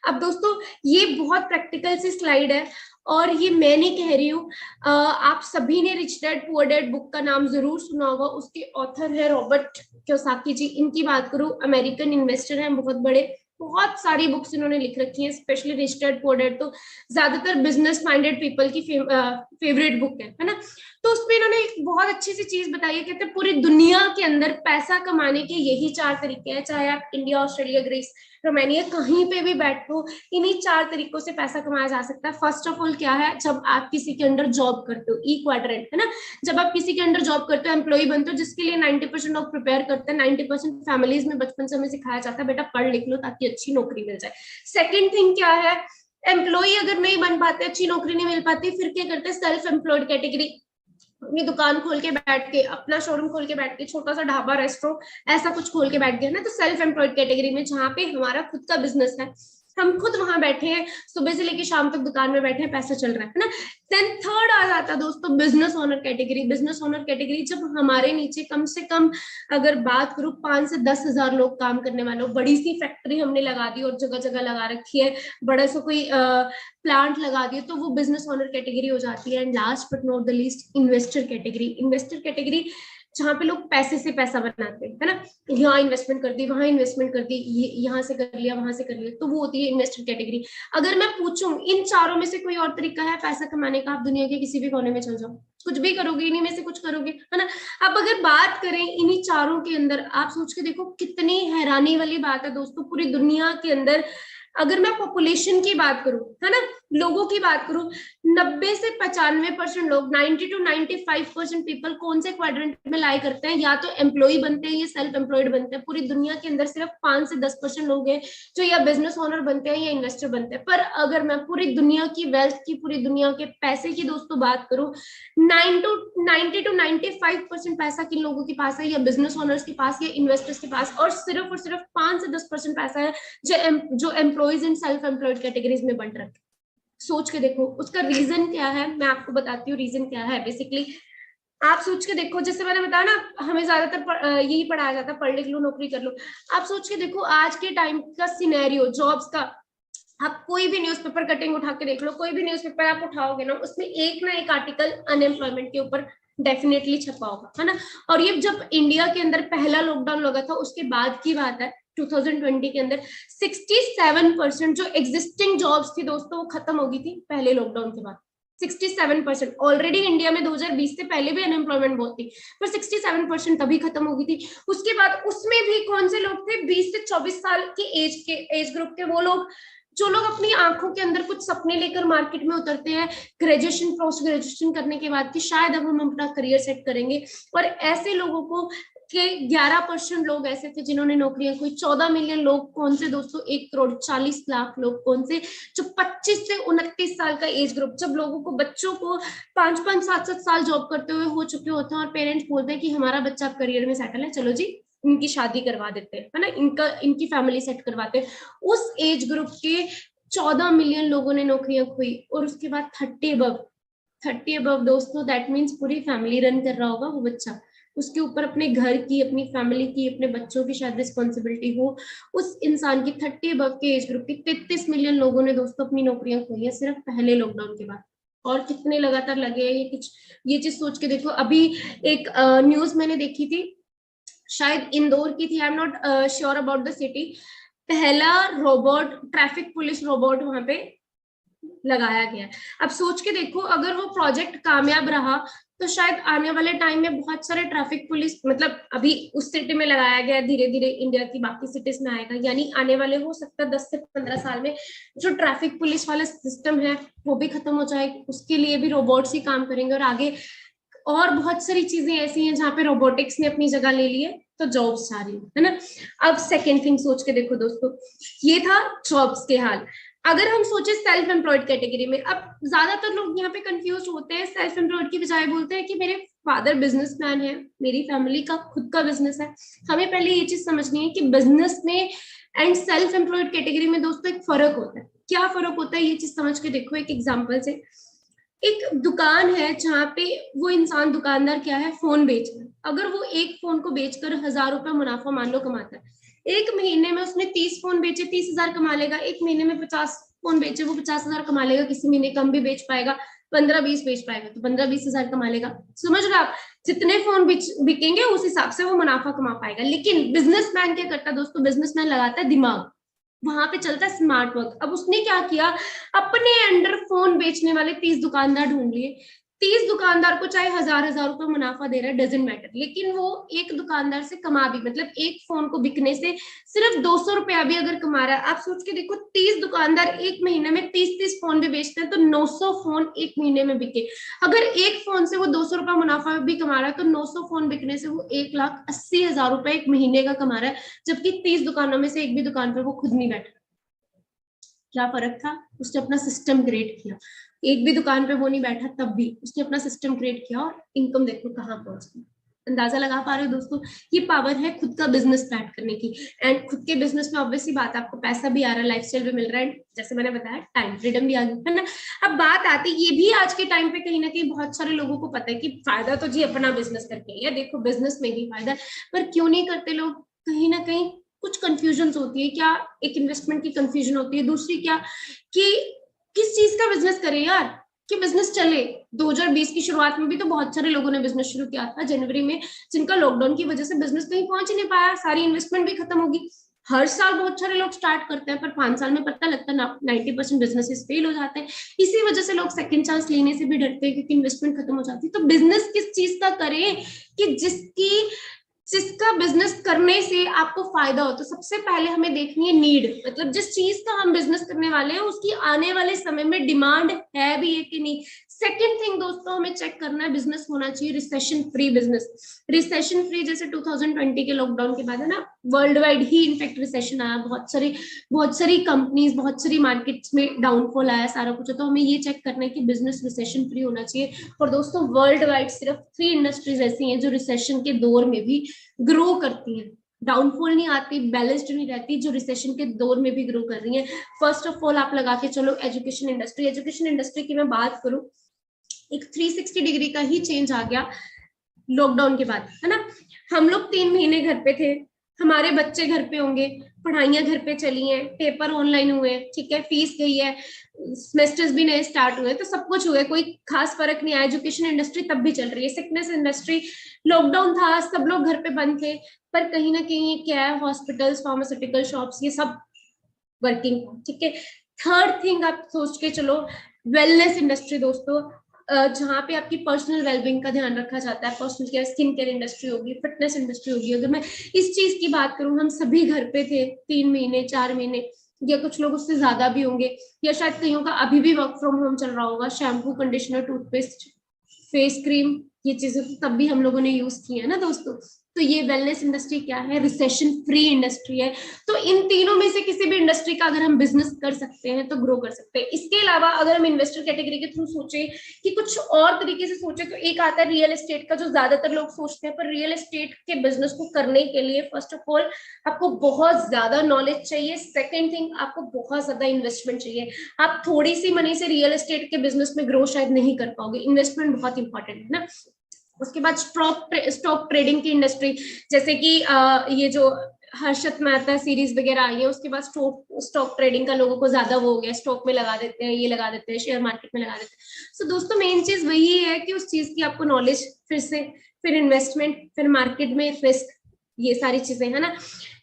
अब दोस्तों ये बहुत प्रैक्टिकल सी स्लाइड है, और ये मैं नहीं कह रही हूँ, आप सभी ने rich dad poor dad book का नाम जरूर सुना होगा। उसके ऑथर है रॉबर्ट कियोसाकी जी। इनकी बात करूं, अमेरिकन इन्वेस्टर हैं, बहुत बड़े, बहुत सारी बुक्स इन्होंने लिख रखी हैं, specially rich dad poor dad तो ज्यादातर बिजनेस माइंडेड पीपल की फेवरेट बुक है ना। तो उसमें इन्होंने एक बहुत अच्छी सी चीज बताई है, कहते हैं पूरी दुनिया के अंदर पैसा कमाने के यही 4 तरीके हैं, चाहे आप इंडिया, ऑस्ट्रेलिया, ग्रीस, रोमानिया कहीं पे भी बैठो, इन्हीं 4 तरीकों से पैसा कमाया जा सकता है। फर्स्ट ऑफ ऑल क्या है, जब आप किसी के अंडर जॉब करते हो, ई क्वाड्रेंट है ना, जब आप किसी के अंडर जॉब करते हो, एम्प्लॉय बनते हो, जिसके लिए 90% लोग प्रिपेयर करते हैं, 90% फैमिलीज में बचपन से हमें सिखाया जाता है बेटा पढ़ लिख लो ताकि अच्छी नौकरी मिल जाए। सेकेंड थिंग क्या है, एम्प्लॉय अगर नहीं बन पाते, अच्छी नौकरी नहीं मिल पाती, फिर क्या करते हैं, सेल्फ एम्प्लॉयड कैटेगरी, अपनी दुकान खोल के बैठ के, अपना शोरूम खोल के बैठ के, छोटा सा ढाबा रेस्टोरेंट ऐसा कुछ खोल के बैठ गया ना, तो सेल्फ एम्प्लॉयड कैटेगरी में, जहाँ पे हमारा खुद का बिजनेस है, हम खुद वहां बैठे हैं, सुबह से लेके शाम तक दुकान में बैठे हैं, पैसा चल रहा है ना। देन थर्ड आ जाता है दोस्तों business owner category. Business owner category, जब हमारे नीचे कम से कम अगर बात करूं 5 से 10 हजार लोग काम करने वाले हो, बड़ी सी फैक्ट्री हमने लगा दी और जगह जगह लगा रखी है, बड़ा सा कोई प्लांट लगा दिए, तो वो बिजनेस ओनर कैटेगरी हो जाती है। And last but not the least, investor category. Investor category जहाँ पे लोग पैसे से पैसा बनाते हैं, है ना, यहाँ इन्वेस्टमेंट कर दी, वहां इन्वेस्टमेंट कर दी, यहाँ से कर लिया, वहां से कर लिया, तो वो होती है इन्वेस्टर कैटेगरी। अगर मैं पूछूं इन चारों में से कोई और तरीका है पैसा कमाने का, आप दुनिया के किसी भी कोने में चल जाओ, कुछ भी करोगे, इन्हीं में से कुछ करोगे, है ना। अब अगर बात करें इन्हीं चारों के अंदर, आप सोच के देखो कितनी हैरानी वाली बात है दोस्तों, पूरी दुनिया के अंदर अगर मैं पॉपुलेशन की बात करूं, है ना, लोगों की बात करूं, 90 से 95% लोग, 90 to 95% पीपल कौन से क्वाड्रेंट में लाई करते हैं, या तो एम्प्लॉय बनते हैं या सेल्फ एम्प्लॉयड बनते हैं। पूरी दुनिया के अंदर सिर्फ 5 से 10% लोग हैं जो या बिजनेस ओनर बनते हैं या इन्वेस्टर बनते हैं। पर अगर मैं पूरी दुनिया की वेल्थ की, पूरी दुनिया के पैसे की दोस्तों बात करूं, 90 to 95% पैसा किन लोगों के पास है, या बिजनेस ओनर्स के पास या इन्वेस्टर्स के पास, और सिर्फ 5 से 10% पैसा है जो employees in self employed categories में बंट रखे। सोच के देखो उसका रीजन क्या है, मैं आपको बताती हूँ रीजन क्या है। बेसिकली आप सोच के देखो, जैसे मैंने बताया ना, हमें ज्यादातर यही पढ़ाया जाता है, पढ़ लिख लो नौकरी कर लो। आप सोच के देखो आज के टाइम का सिनेरियो जॉब्स का, आप कोई भी न्यूज़पेपर कटिंग उठा के देख लो, कोई भी न्यूज़पेपर आप उठाओगे ना, उसमें एक ना एक आर्टिकल अनएम्प्लॉयमेंट के ऊपर डेफिनेटली छपा होगा, है ना। और ये जब इंडिया के अंदर पहला लॉकडाउन लगा था, उसके बाद की बात है, 2020 के अंदर 67% जो एग्जिस्टिंग जॉब्स थी दोस्तों, वो खत्म हो गई थी पहले लॉकडाउन के बाद। 67%। ऑलरेडी इंडिया में 2020 से पहले भी अनएम्प्लॉयमेंट बहुत थी, पर 67% तभी खत्म हो गई थी। उसके बाद उसमें भी कौन से लोग थे, 20 से 24 साल की एज ग्रुप के वो लोग, जो लोग अपनी आंखों के अंदर कुछ सपने लेकर मार्केट में उतरते हैं ग्रेजुएशन पोस्ट ग्रेजुएशन करने के बाद, कि शायद अब हम अपना करियर सेट करेंगे। और ऐसे लोगों को के 11% लोग ऐसे थे जिन्होंने नौकरियां खोई। 14 मिलियन लोग कौन से दोस्तों, 1 करोड़ 40 लाख लोग कौन से, जो 25 से 29 साल का एज ग्रुप, जब लोगों को, बच्चों को 5-5 7-7 साल जॉब करते हुए हो चुके होते हैं, और पेरेंट्स बोलते हैं कि हमारा बच्चा अब करियर में सेटल है, चलो जी इनकी शादी करवा देते हैं, है ना, इनकी फैमिली सेट करवाते हैं। उस एज ग्रुप के 14 मिलियन लोगों ने नौकरियां खोई। और उसके बाद 30 अबव दोस्तों, दैट मीन्स पूरी फैमिली रन कर रहा होगा वो बच्चा, उसके ऊपर अपने घर की, अपनी फैमिली की, अपने बच्चों की शायद रिस्पॉन्सिबिलिटी हो। उस इंसान की 30 अबव के एज ग्रुप की 33 मिलियन लोगों ने दोस्तों अपनी नौकरियां खोई है सिर्फ पहले लॉकडाउन के बाद। और कितने लगातार लगे हैं ये कुछ, ये चीज सोच के देखो। अभी एक न्यूज मैंने देखी थी, शायद इंदौर की थी, I am not sure about the city. पहला रोबोट, ट्रैफिक पुलिस रोबोट वहां पे लगाया गया। अब सोच के देखो, अगर वो प्रोजेक्ट कामयाब रहा तो शायद आने वाले टाइम में बहुत सारे ट्रैफिक पुलिस, मतलब अभी उस सिटी में लगाया गया, धीरे धीरे इंडिया की बाकी सिटीज में आएगा, यानी आने वाले हो सकता है 10 से 15 साल में जो ट्रैफिक पुलिस वाला सिस्टम है वो भी खत्म हो जाएगा, उसके लिए भी रोबोट्स ही काम करेंगे। और आगे और बहुत सारी चीजें ऐसी हैं जहाँ पे रोबोटिक्स ने अपनी जगह ले ली है, तो जॉब्स जा रही है ना। अब सेकेंड थिंग सोच के देखो दोस्तों, ये था जॉब्स के हाल। अगर हम सोचे सेल्फ एम्प्लॉयड कैटेगरी में, अब ज्यादातर लोग यहाँ पे कंफ्यूज होते हैं, सेल्फ एम्प्लॉयड की बजाय बोलते हैं कि मेरे फादर बिजनेसमैन है, मेरी फैमिली का खुद का बिजनेस है। हमें पहले ये चीज समझनी है कि बिजनेस में एंड सेल्फ एम्प्लॉयड कैटेगरी में दोस्तों एक फर्क होता है। क्या फर्क होता है ये चीज समझ के देखो एक एग्जाम्पल से। एक दुकान है जहाँ पे वो इंसान, दुकानदार क्या है, फोन बेच रहा है। अगर वो एक फोन को बेचकर 1000 रुपए मुनाफा मान लो कमाता है, एक महीने में उसने 30 फोन बेचे, 30,000 कमा लेगा। एक महीने में 50 फोन बेचे, वो 50,000 कमा लेगा। किसी महीने कम भी बेच पाएगा, 15-20 बेच पाएगा तो 15-20 हजार कमा लेगा। समझ रहे आप, जितने फोन बिकेंगे उस हिसाब से वो मुनाफा कमा पाएगा। लेकिन बिजनेसमैन क्या करता है दोस्तों, बिजनेसमैन लगाता है दिमाग, वहां पे चलता है स्मार्ट वर्क। अब उसने क्या किया, अपने अंडर फोन बेचने वाले 30 दुकानदार ढूंढ लिए। 30 दुकानदार को चाहे 1000-1000 रुपए मुनाफा दे रहा है, डजेंट मैटर, लेकिन वो एक दुकानदार से कमा भी, मतलब एक फोन को बिकने से सिर्फ 200 रुपया भी अगर कमा रहा है। आप सोच के देखो, 30 दुकानदार एक महीने में 30-30 फोन भी बेचते हैं तो 900 फोन एक महीने में बिके। अगर एक फोन से वो 200 रुपया मुनाफा भी कमा रहा है तो 900 फोन बिकने से वो 1,80,000 रुपए एक महीने का कमा रहा है, जबकि 30 दुकानों में से एक भी दुकान पर वो खुद नहीं बैठा। क्या फर्क था? उसने अपना सिस्टम क्रिएट किया, एक भी दुकान पे वो नहीं बैठा, तब भी उसने अपना सिस्टम क्रिएट किया और इनकम देखो कहाँ पहुंच गई। अंदाजा लगा पा रहे हो दोस्तों? ये पावर है खुद का बिजनेस स्टार्ट करने की। एंड खुद के बिजनेस में ऑब्वियसली बात, आपको पैसा भी आ रहा है, लाइफस्टाइल भी मिल रहा है, जैसे मैंने बताया टाइम फ्रीडम भी आ गई है ना। अब बात आती, ये भी आज के टाइम पे कहीं ना कहीं बहुत सारे लोगों को पता है कि फायदा तो जी अपना बिजनेस करके है, देखो बिजनेस में भी फायदा है, पर क्यों नहीं करते लोग? कहीं ना कहीं कुछ कंफ्यूजन होती है। क्या? एक इन्वेस्टमेंट की कंफ्यूजन होती है, दूसरी क्या कि किस चीज का बिजनेस करें यार कि बिजनेस चले। 2020 की शुरुआत में भी तो बहुत सारे लोगों ने बिजनेस शुरू किया था जनवरी में, जिनका लॉकडाउन की वजह से बिजनेस कहीं पहुंच ही नहीं पाया, सारी इन्वेस्टमेंट भी खत्म होगी। हर साल बहुत सारे लोग स्टार्ट करते हैं, पर 5 साल में पता लगता है 90% बिजनेसेस फेल हो जाते हैं। इसी वजह से लोग सेकंड चांस लेने से भी डरते हैं, क्योंकि इन्वेस्टमेंट खत्म हो जाती है। तो बिजनेस किस चीज का करें कि जिसका बिजनेस करने से आपको फायदा हो? तो सबसे पहले हमें देखनी है नीड, मतलब जिस चीज का हम बिजनेस करने वाले हैं उसकी आने वाले समय में डिमांड है भी है कि नहीं। सेकंड थिंग दोस्तों, हमें चेक करना है, बिजनेस होना चाहिए recession free business. Recession free जैसे 2020 के लॉकडाउन के बाद है ना, वर्ल्ड वाइड ही इनफैक्ट रिसेशन आया, बहुत सारी कंपनीज, बहुत सारी मार्केट्स में डाउनफॉल आया, सारा कुछ है। तो हमें ये चेक करना है कि बिजनेस रिसेशन फ्री होना चाहिए। और दोस्तों वर्ल्ड वाइड सिर्फ 3 इंडस्ट्रीज ऐसी हैं जो रिसेशन के दौर में भी ग्रो करती हैं, डाउनफॉल नहीं आती, बैलेंस्ड नहीं रहती, जो रिसेशन के दौर में भी ग्रो कर रही है। फर्स्ट ऑफ ऑल आप लगा के चलो एजुकेशन इंडस्ट्री। एजुकेशन इंडस्ट्री की मैं बात करूं, एक 360 डिग्री का ही चेंज आ गया लॉकडाउन के बाद, है ना। हम लोग 3 महीने घर पे थे, हमारे बच्चे घर पे होंगे, पढ़ाइयां घर पे चली हैं, पेपर ऑनलाइन हुए, ठीक है, फीस गई है, सेमेस्टर्स भी नए स्टार्ट हुए, तो सब कुछ हुए, कोई खास फर्क नहीं आया। एजुकेशन इंडस्ट्री तब भी चल रही है, सिकनेस इंडस्ट्री, लॉकडाउन था, सब लोग घर पे बंद थे, पर कहीं ना कहीं क्या है, हॉस्पिटल्स, फार्मास्यूटिकल शॉप्स, ये सब वर्किंग, ठीक है। थर्ड थिंग आप सोच के चलो, वेलनेस इंडस्ट्री दोस्तों, जहाँ पे आपकी पर्सनल वेलबींग का ध्यान रखा जाता है, personal care, skin care industry होगी, फिटनेस इंडस्ट्री होगी। अगर मैं इस चीज की बात करूं, हम सभी घर पे थे 3 महीने 4 महीने, या कुछ लोग उससे ज्यादा भी होंगे, या शायद कईयों का अभी भी वर्क फ्रॉम होम चल रहा होगा। Shampoo, conditioner, toothpaste, face cream, ये चीजें तो तब भी हम लोगों ने यूज की है ना दोस्तों। तो ये वेलनेस इंडस्ट्री क्या है? रिसेशन फ्री इंडस्ट्री है। तो इन तीनों में से किसी भी इंडस्ट्री का अगर हम बिजनेस कर सकते हैं तो ग्रो कर सकते हैं। इसके अलावा अगर हम इन्वेस्टर कैटेगरी के थ्रू सोचे कि कुछ और तरीके से सोचे, तो एक आता है रियल एस्टेट का, जो ज्यादातर लोग सोचते हैं। पर रियल एस्टेट के बिजनेस को करने के लिए फर्स्ट ऑफ ऑल आपको बहुत ज्यादा नॉलेज चाहिए, सेकेंड थिंग आपको बहुत ज्यादा इन्वेस्टमेंट चाहिए। आप थोड़ी सी मनी से रियल एस्टेट के बिजनेस में ग्रो शायद नहीं कर पाओगे, इन्वेस्टमेंट बहुत इंपॉर्टेंट है ना। उसके बाद स्टॉक ट्रेडिंग की इंडस्ट्री, जैसे कि ये जो हर्षद मेहता सीरीज वगैरह आई है, उसके बाद स्टॉक ट्रेडिंग का लोगों को ज्यादा वो हो गया, स्टॉक में लगा देते हैं, ये लगा देते हैं, शेयर मार्केट में लगा देते हैं। सो दोस्तों मेन चीज वही है कि उस चीज की आपको नॉलेज, फिर इन्वेस्टमेंट, फिर मार्केट में रिस्क, ये सारी चीजें है ना।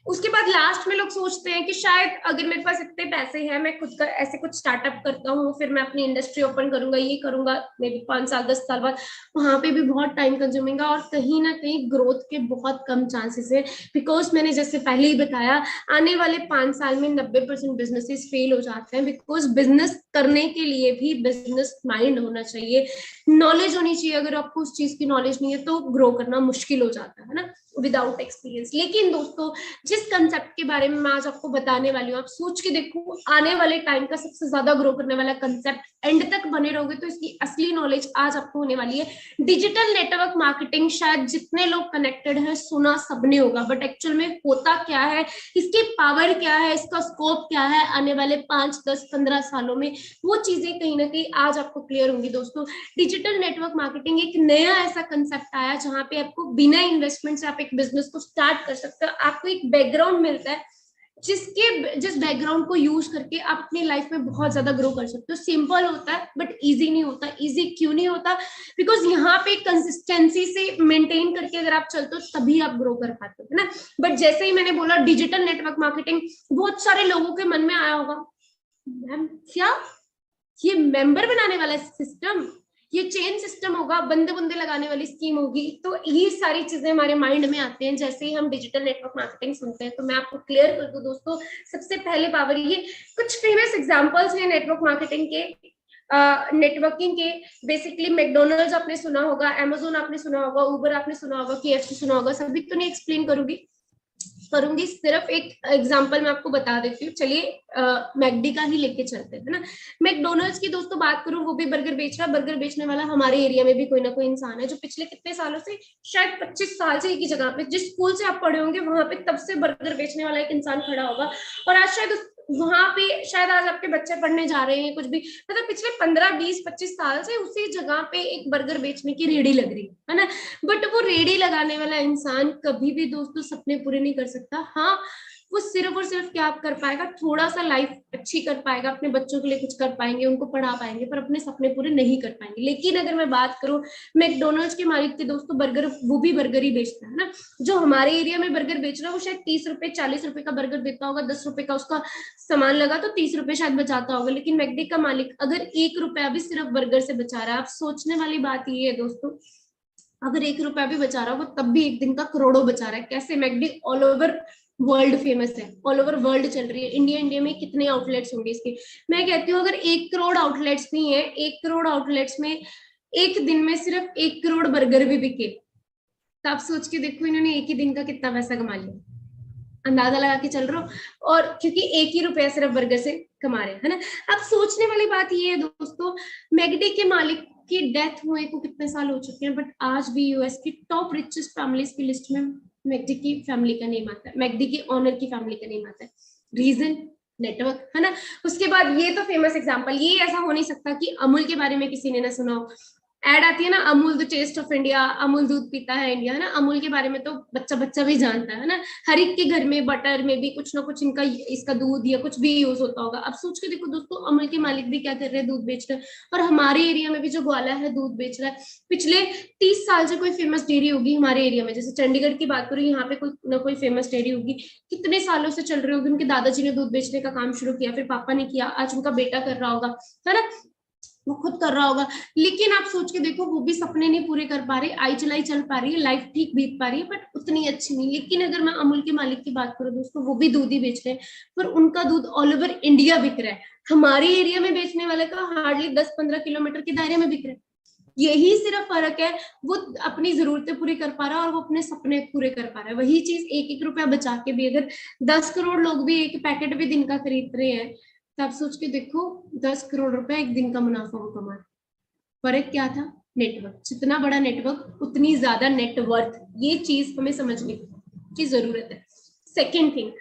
उसके बाद लास्ट में लोग सोचते हैं कि शायद अगर मेरे पास इतने पैसे हैं, मैं खुद का ऐसे कुछ स्टार्टअप करता हूँ, फिर मैं अपनी इंडस्ट्री ओपन करूंगा, ये करूंगा, मे बी 5 साल 10 साल बाद, वहां पे भी बहुत टाइम कंज्यूमिंग है और कहीं ना कहीं ग्रोथ के बहुत कम चांसेस है। बिकॉज मैंने जैसे पहले ही बताया, आने वाले 5 साल में 90% बिजनेसेस फेल हो जाते हैं। बिकॉज बिजनेस करने के लिए भी बिजनेस माइंड होना चाहिए, नॉलेज होनी चाहिए। अगर आपको उस चीज की नॉलेज नहीं है तो ग्रो करना मुश्किल हो जाता है ना, विदाउट एक्सपीरियंस। लेकिन दोस्तों जिस कंसेप्ट के बारे में मैं आज आपको बताने वाली हूँ, आप सोच के देखो, आने वाले टाइम का सबसे ज्यादा ग्रो करने वाला कंसेप्ट, एंड तक बने रहोगे तो इसकी असली नॉलेज आज आपको होने वाली है। डिजिटल नेटवर्क मार्केटिंग, शायद जितने लोग कनेक्टेड हैं सुना सबने होगा, बट एक्चुअल में होता क्या है, इसकी पावर क्या है, इसका स्कोप क्या है आने वाले 5 10 15 सालों में, वो चीजें कहीं ना कहीं आज आपको क्लियर होंगी दोस्तों। डिजिटल नेटवर्क मार्केटिंग एक नया ऐसा कंसेप्ट आया जहां पे आपको बिना इन्वेस्टमेंट से आप एक बिजनेस को स्टार्ट कर सकते हो। आपको एक बैकग्राउंड मिलता है जिस बैकग्राउंड को यूज करके आप अपनी लाइफ में बहुत ज्यादा ग्रो कर सकते हो। सिंपल होता है बट इजी नहीं होता। इजी क्यों नहीं होता? बिकॉज यहाँ पे कंसिस्टेंसी से मेंटेन करके अगर आप चलते हो तभी आप ग्रो कर पाते हो, है ना। बट जैसे ही मैंने बोला डिजिटल नेटवर्क मार्केटिंग, बहुत सारे लोगों के मन में आया होगा, मैम क्या ये मेंबर बनाने वाला सिस्टम, ये चेन सिस्टम होगा, बंदे बंदे लगाने वाली स्कीम होगी? तो ये सारी चीजें हमारे माइंड में आते हैं जैसे ही हम डिजिटल नेटवर्क मार्केटिंग सुनते हैं। तो मैं आपको क्लियर कर दूं दोस्तों, सबसे पहले पावर, ये कुछ फेमस एग्जांपल्स हैं नेटवर्क मार्केटिंग के, नेटवर्किंग के। बेसिकली मैकडोनल्ड्स आपने सुना होगा, अमेजोन आपने सुना होगा, उबर आपने सुना होगा, KFC सुना होगा, सभी तो नहीं एक्सप्लेन करूंगी। करूंगी। सिर्फ एक एग्जांपल मैं आपको बता देती हूँ, चलिए मैकडी का ही लेके चलते हैं ना। मैकडोनल्ड्स की दोस्तों बात करूं, वो भी बर्गर बेच रहा है। बर्गर बेचने वाला हमारे एरिया में भी कोई ना कोई इंसान है जो पिछले कितने सालों से, शायद 25 साल से एक ही जगह पे, जिस स्कूल से आप पढ़े होंगे वहां पे, तब से बर्गर बेचने वाला एक इंसान खड़ा होगा। और आज शायद वहां पे, शायद आज आपके बच्चे पढ़ने जा रहे हैं कुछ भी, मतलब पिछले 15 20 25 साल से उसी जगह पे एक बर्गर बेचने की रेडी लग रही है ना। बट वो रेडी लगाने वाला इंसान कभी भी दोस्तों सपने पूरे नहीं कर सकता। हाँ, वो सिर्फ और सिर्फ क्या कर पाएगा, थोड़ा सा लाइफ अच्छी कर पाएगा, अपने बच्चों के लिए कुछ कर पाएंगे, उनको पढ़ा पाएंगे, पर अपने सपने पूरे नहीं कर पाएंगे। लेकिन अगर मैं बात करूं मैकडोनल्ड्स के मालिक के दोस्तों, बर्गर, वो भी बर्गर ही बेचता है ना। जो हमारे एरिया में बर्गर बेच रहा है वो शायद 30 रुपए 40 रुपए का बर्गर देता होगा, 10 रुपए का उसका सामान लगा तो 30 रुपए शायद बचाता होगा। लेकिन मैकडी का मालिक अगर 1 रुपया भी सिर्फ बर्गर से बचा रहा है, आप सोचने वाली बात ये है दोस्तों, अगर 1 रुपया भी बचा रहा है वो तब भी एक दिन का करोड़ों बचा रहा है। कैसे? McD all over world famous है, ऑल ओवर वर्ल्ड चल रही है। इंडिया में कितने आउटलेट्स होंगे इसके? मैं कहती हूँ अगर 1 करोड़ आउटलेट्स भी हैं, 1 करोड़ आउटलेट्स में एक दिन में सिर्फ 1 करोड़ बर्गर भी बिके, तो आप सोच के देखो इन्होंने एक ही दिन का कितना पैसा कमा लिया, अंदाजा लगा के चल रहे हो। और क्योंकि 1 ही रुपया सिर्फ बर्गर से कमा रहे हैं, है ना। अब सोचने वाली बात ये है दोस्तों, मैकडी के मालिक की डेथ हुए को कितने साल हो चुके हैं, बट आज भी यूएस की टॉप रिचेस्ट फैमिलीज की लिस्ट में मैकडी की फैमिली का नेम आता है, मैकडी के ओनर की फैमिली का नेम आता है। रीजन? नेटवर्क, है ना। उसके बाद ये तो फेमस एग्जांपल, ये ऐसा हो नहीं सकता कि अमूल के बारे में किसी ने ना सुना हो। ऐड आती है ना, Amul the taste of India, Amul दूध पीता है इंडिया, है ना। अमूल के बारे में तो बच्चा बच्चा भी जानता है ना। हर एक के घर में बटर में भी कुछ ना कुछ इनका, इसका दूध या कुछ भी यूज होता होगा। अब सोच के देखो दोस्तों, अमूल के मालिक भी क्या कर रहे हैं, दूध बेच रहे हैं। और हमारे एरिया में भी जो ग्वाला है दूध बेच रहा है। पिछले 30 साल से कोई फेमस डेयरी होगी हमारे एरिया में, जैसे चंडीगढ़ की बात करूँ, यहाँ पे कोई ना कोई फेमस डेयरी होगी, कितने सालों से चल रही होगी। उनके दादाजी ने दूध बेचने का काम शुरू किया, फिर पापा ने किया, आज उनका बेटा कर रहा होगा, है ना, वो खुद कर रहा होगा। लेकिन आप सोच के देखो, वो भी सपने नहीं पूरे कर पा रहे, आई चलाई चल पा रही है, लाइफ ठीक बीत पा रही है, बट उतनी अच्छी नहीं। लेकिन अगर मैं अमूल के मालिक की बात करूं दोस्तों, वो भी दूध ही बेच रहे हैं, पर उनका दूध ऑल ओवर इंडिया बिक रहा है। हमारे एरिया में बेचने वाले का हार्डली 10-15 किलोमीटर के दायरे में बिक रहा है। यही सिर्फ फर्क है, वो अपनी जरूरतें पूरी कर पा रहा है और वो अपने सपने पूरे कर पा रहा है। वही चीज 1-1 रुपया बचा के भी अगर 10 करोड़ लोग भी एक पैकेट भी दिन का खरीद रहे हैं, तो आप सोच के देखो 10 करोड़ रुपए एक दिन का मुनाफा वो कमा। फर्क क्या था? नेटवर्क। जितना बड़ा नेटवर्क उतनी ज्यादा नेटवर्थ। ये चीज हमें समझने की जरूरत है। सेकेंड थिंग,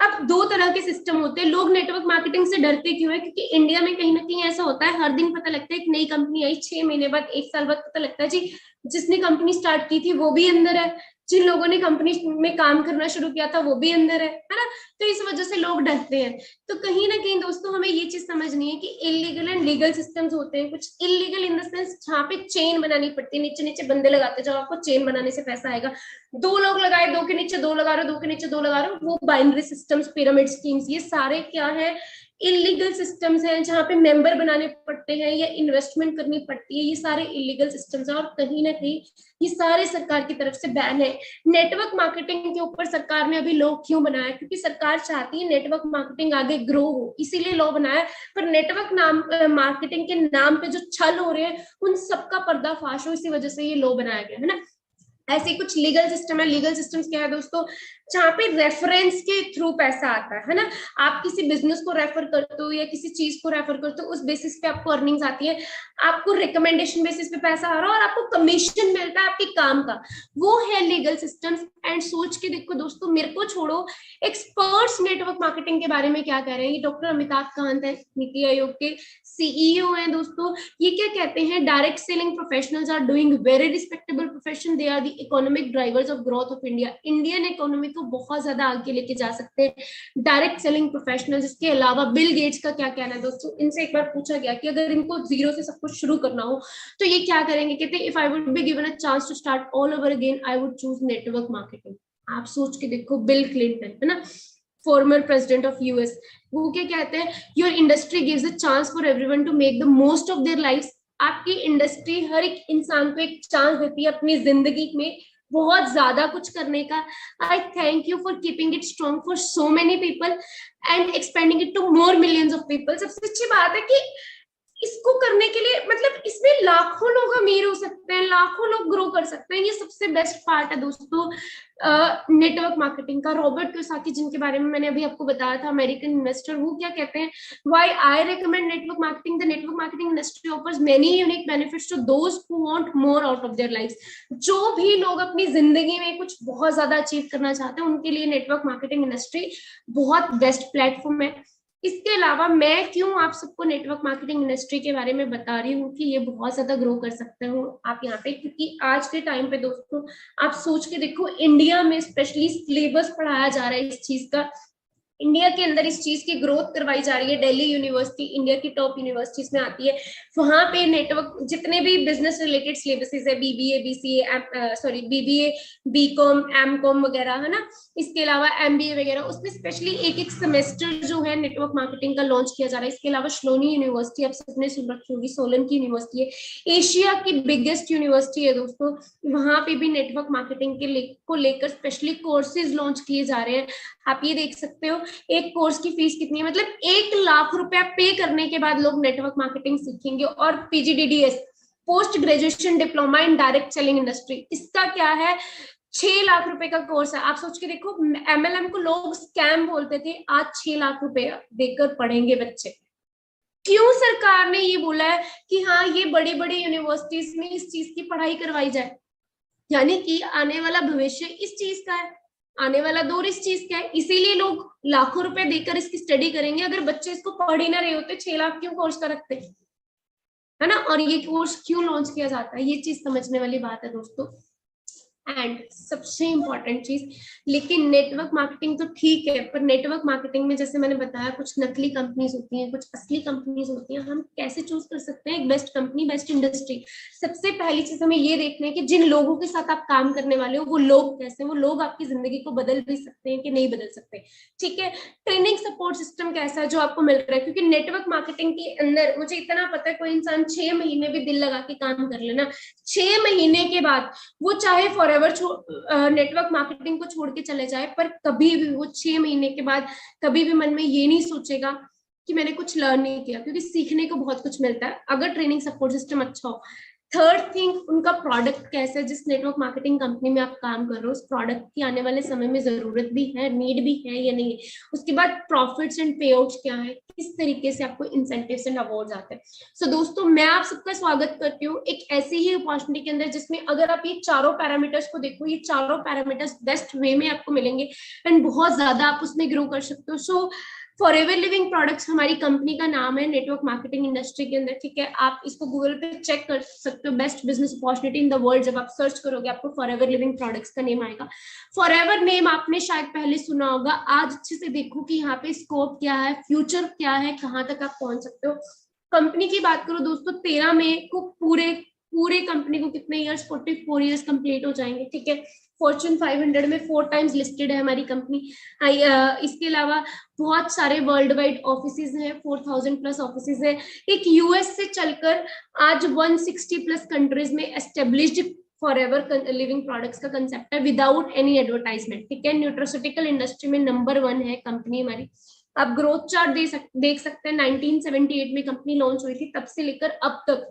अब 2 तरह के सिस्टम होते हैं। लोग नेटवर्क मार्केटिंग से डरते क्यों है? क्योंकि इंडिया में कहीं ना कहीं ऐसा होता है, हर दिन पता लगता है एक नई कंपनी आई, 6 महीने बाद 1 साल बाद पता लगता है जी जिसने कंपनी स्टार्ट की थी वो भी अंदर है, जिन लोगों ने कंपनी में काम करना शुरू किया था वो भी अंदर है ना। तो इस वजह से लोग डरते हैं। तो कहीं ना कहीं दोस्तों हमें ये चीज समझनी है कि इलीगल एंड लीगल सिस्टम्स होते हैं। कुछ इलीगल इन द सेंस जहाँ पे चेन बनानी पड़ती है, नीचे नीचे बंदे लगाते जाओ, आपको चेन बनाने से पैसा आएगा। 2 लोग लगाए, 2 के नीचे 2 लगा रहे हो, 2 के नीचे 2 लगा रहे हो, वो बाइनरी सिस्टम्स, पिरामिड स्कीम्स, ये सारे क्या है? इलीगल सिस्टम्स हैं, जहाँ पे मेंबर बनाने पड़ते हैं या इन्वेस्टमेंट करनी पड़ती है। ये सारे इलीगल सिस्टम्स हैं और कहीं ना कहीं ये सारे सरकार की तरफ से बैन है। नेटवर्क मार्केटिंग के ऊपर सरकार ने अभी लॉ क्यों बनाया? क्योंकि सरकार चाहती है नेटवर्क मार्केटिंग आगे ग्रो हो, इसीलिए लॉ बनाया। पर नेटवर्क नाम मार्केटिंग के नाम पे जो छल हो रहे हैं उन सबका पर्दाफाश हो, इसी वजह से ये लॉ बनाया गया, है ना। ऐसे कुछ लीगल सिस्टम है। लीगल सिस्टम्स क्या है दोस्तों? जहाँ पे रेफरेंस के थ्रू पैसा आता है ना। आप किसी बिजनेस को रेफर करते हो या किसी चीज को रेफर करते हो, उस बेसिस पे आपको अर्निंग्स आती है, आपको रिकमेंडेशन बेसिस पे पैसा आ रहा है और आपको कमीशन मिलता है आपके काम का, वो है लीगल सिस्टम्स। एंड सोच के देखो दोस्तों, मेरे को छोड़ो, एक्सपर्ट्स नेटवर्क मार्केटिंग के बारे में क्या कह रहे हैं। ये डॉक्टर अमिताभ कांत है, नीति आयोग के सीईओ हैं दोस्तों। ये क्या कहते हैं? Direct selling professionals are doing very respectable profession, they are the economic drivers of growth of India. Indian economy को बहुत ज्यादा आगे लेके जा सकते हैं डायरेक्ट सेलिंग प्रोफेशनल्स। इसके अलावा बिल गेट्स का क्या कहना है दोस्तों? इनसे एक बार पूछा गया कि अगर इनको जीरो से सब कुछ शुरू करना हो तो ये क्या करेंगे? कहते हैं if I would be given a chance to start all over again I would choose network marketing. आप सोच के देखो, बिल क्लिंटन, है ना, फॉर्मर प्रेसिडेंट ऑफ यूएस, वो क्या कहते हैं? Your industry gives a chance for everyone to make the most of their life. आपकी इंडस्ट्री हर एक इंसान को एक चांस देती है अपनी जिंदगी में बहुत ज्यादा कुछ करने का। I thank you for keeping it strong for so many people and expanding it to more millions of people. सबसे अच्छी बात है कि इसको करने के लिए मतलब इसमें लाखों लोग अमीर हो सकते हैं, लाखों लोग ग्रो कर सकते हैं। ये सबसे बेस्ट पार्ट है दोस्तों नेटवर्क मार्केटिंग का। रॉबर्ट कियोसाकी, जिनके बारे में मैंने अभी आपको बताया था, अमेरिकन इन्वेस्टर, वो क्या कहते हैं, why I recommend network marketing, the network marketing industry offers many unique benefits to those who want more out of their life. जो भी लोग अपनी जिंदगी में कुछ बहुत ज्यादा अचीव करना चाहते हैं, उनके लिए नेटवर्क मार्केटिंग इंडस्ट्री बहुत बेस्ट प्लेटफॉर्म है। इसके अलावा मैं क्यों आप सबको नेटवर्क मार्केटिंग इंडस्ट्री के बारे में बता रही हूँ कि ये बहुत ज्यादा ग्रो कर सकते हो आप यहाँ पे, क्योंकि आज के टाइम पे दोस्तों आप सोच के देखो, इंडिया में स्पेशली सिलेबस पढ़ाया जा रहा है इस चीज का, इंडिया के अंदर इस चीज की ग्रोथ करवाई जा रही है। दिल्ली यूनिवर्सिटी इंडिया की टॉप यूनिवर्सिटीज में आती है, वहां पे नेटवर्क जितने भी बिजनेस रिलेटेड सिलेबसेस है, BBA, BCA, sorry BBA, BCom, MCom वगैरह, है ना, इसके अलावा एमबीए वगैरह, उसमें स्पेशली एक एक सेमेस्टर जो है नेटवर्क मार्केटिंग का लॉन्च किया जा रहा है। इसके अलावा श्लोनी यूनिवर्सिटी आप सबने सुन रखी होगी, सोलन की यूनिवर्सिटी है, एशिया की बिगेस्ट यूनिवर्सिटी है दोस्तों, वहां पे भी नेटवर्क मार्केटिंग को लेकर स्पेशली कोर्सेज लॉन्च किए जा रहे हैं। आप ये देख सकते हो एक कोर्स की फीस कितनी है, मतलब 1 लाख रुपया पे करने के बाद लोग नेटवर्क मार्केटिंग सीखेंगे। और PGDDS, post graduation diploma in direct selling industry, इसका क्या है, 6 लाख रुपए का कोर्स है। आप सोच के देखो, एमएलएम को लोग स्कैम बोलते थे, आज 6 लाख रुपए देकर पढ़ेंगे बच्चे। क्यों सरकार ने ये बोला है कि हाँ ये बड़ी बड़ी यूनिवर्सिटीज में इस चीज की पढ़ाई करवाई जाए, यानी कि आने वाला भविष्य इस चीज का है, आने वाला दौर इस चीज का है, इसीलिए लोग लाखों रुपए देकर इसकी स्टडी करेंगे। अगर बच्चे इसको पढ़ ही ना रहे होते, 6 लाख क्यों कोर्स का रखते, है ना, और ये कोर्स क्यों लॉन्च किया जाता है, ये चीज समझने वाली बात है दोस्तों। एंड सबसे इंपॉर्टेंट चीज, लेकिन नेटवर्क मार्केटिंग तो ठीक है, पर नेटवर्क मार्केटिंग में जैसे मैंने बताया कुछ नकली कंपनीज होती हैं, कुछ असली कंपनीज होती हैं। हम कैसे चूज कर सकते हैं एक बेस्ट कंपनी, बेस्ट इंडस्ट्री? सबसे पहली चीज हमें ये देखना है कि जिन लोगों के साथ आप काम करने वाले हो वो लोग कैसे हैं, वो लोग आपकी जिंदगी को बदल भी सकते हैं कि नहीं बदल सकते, ठीक है। ट्रेनिंग सपोर्ट सिस्टम कैसा है जो आपको मिल रहा है, क्योंकि नेटवर्क मार्केटिंग के अंदर मुझे इतना पता है, कोई इंसान 6 महीने भी दिल लगा के काम कर लेना, 6 महीने के बाद वो चाहे फॉरएवर नेटवर्क मार्केटिंग को छोड़ के चले जाए, पर कभी भी वो 6 महीने के बाद कभी भी मन में ये नहीं सोचेगा कि मैंने कुछ लर्न नहीं किया, क्योंकि सीखने को बहुत कुछ मिलता है अगर ट्रेनिंग सपोर्ट सिस्टम अच्छा हो। थर्ड थिंग, उनका प्रोडक्ट कैसा है, जिस नेटवर्क मार्केटिंग कंपनी में आप काम कर रहे हो उस प्रोडक्ट की आने वाले समय में जरूरत भी है, नीड भी है या नहीं है। उसके बाद प्रॉफिट्स एंड पे आउट्स क्या है, किस तरीके से आपको इंसेंटिव्स एंड अवार्ड्स आते हैं। सो दोस्तों मैं आप सबका स्वागत करती हूँ एक ऐसी ही अपॉर्चुनिटी के अंदर जिसमें अगर आप ये चारों पैरामीटर्स को देखो, ये चारों पैरामीटर्स बेस्ट वे में आपको मिलेंगे एंड बहुत ज्यादा आप उसमें ग्रो कर सकते हो। सो फॉरएवर लिविंग प्रोडक्ट्स हमारी कंपनी का नाम है नेटवर्क मार्केटिंग इंडस्ट्री के अंदर, ठीक है। आप इसको गूगल पे चेक कर सकते हो, best business opportunity in the world, जब आप सर्च करोगे आपको फॉरएवर लिविंग प्रोडक्ट्स का नेम आएगा। फॉरएवर नेम आपने शायद पहले सुना होगा, आज अच्छे से देखो कि यहाँ पे स्कोप क्या है, फ्यूचर क्या है, कहाँ तक आप पहुंच सकते हो। कंपनी की बात करो दोस्तों, 13 मई को पूरे कंपनी को कितने ईयर्स, 44 ईयर्स कंप्लीट हो जाएंगे, ठीक है। फॉर्च्यून 500 में 4 टाइम्स लिस्टेड है हमारी कंपनी। इसके अलावा बहुत सारे वर्ल्ड वाइड ऑफिसेज हैं, 4000 प्लस ऑफिसेज है। एक यूएस से चलकर आज 160 प्लस कंट्रीज में एस्टेब्लिश्ड फॉरएवर लिविंग प्रोडक्ट्स का कंसेप्ट है विदाउट एनी एडवर्टाइजमेंट, ठीक है। न्यूट्रोस्यूटिकल इंडस्ट्री में नंबर 1 है कंपनी हमारी। आप ग्रोथ चार्ट देख सकते हैं, 1978 में कंपनी लॉन्च हुई थी, तब से लेकर अब तक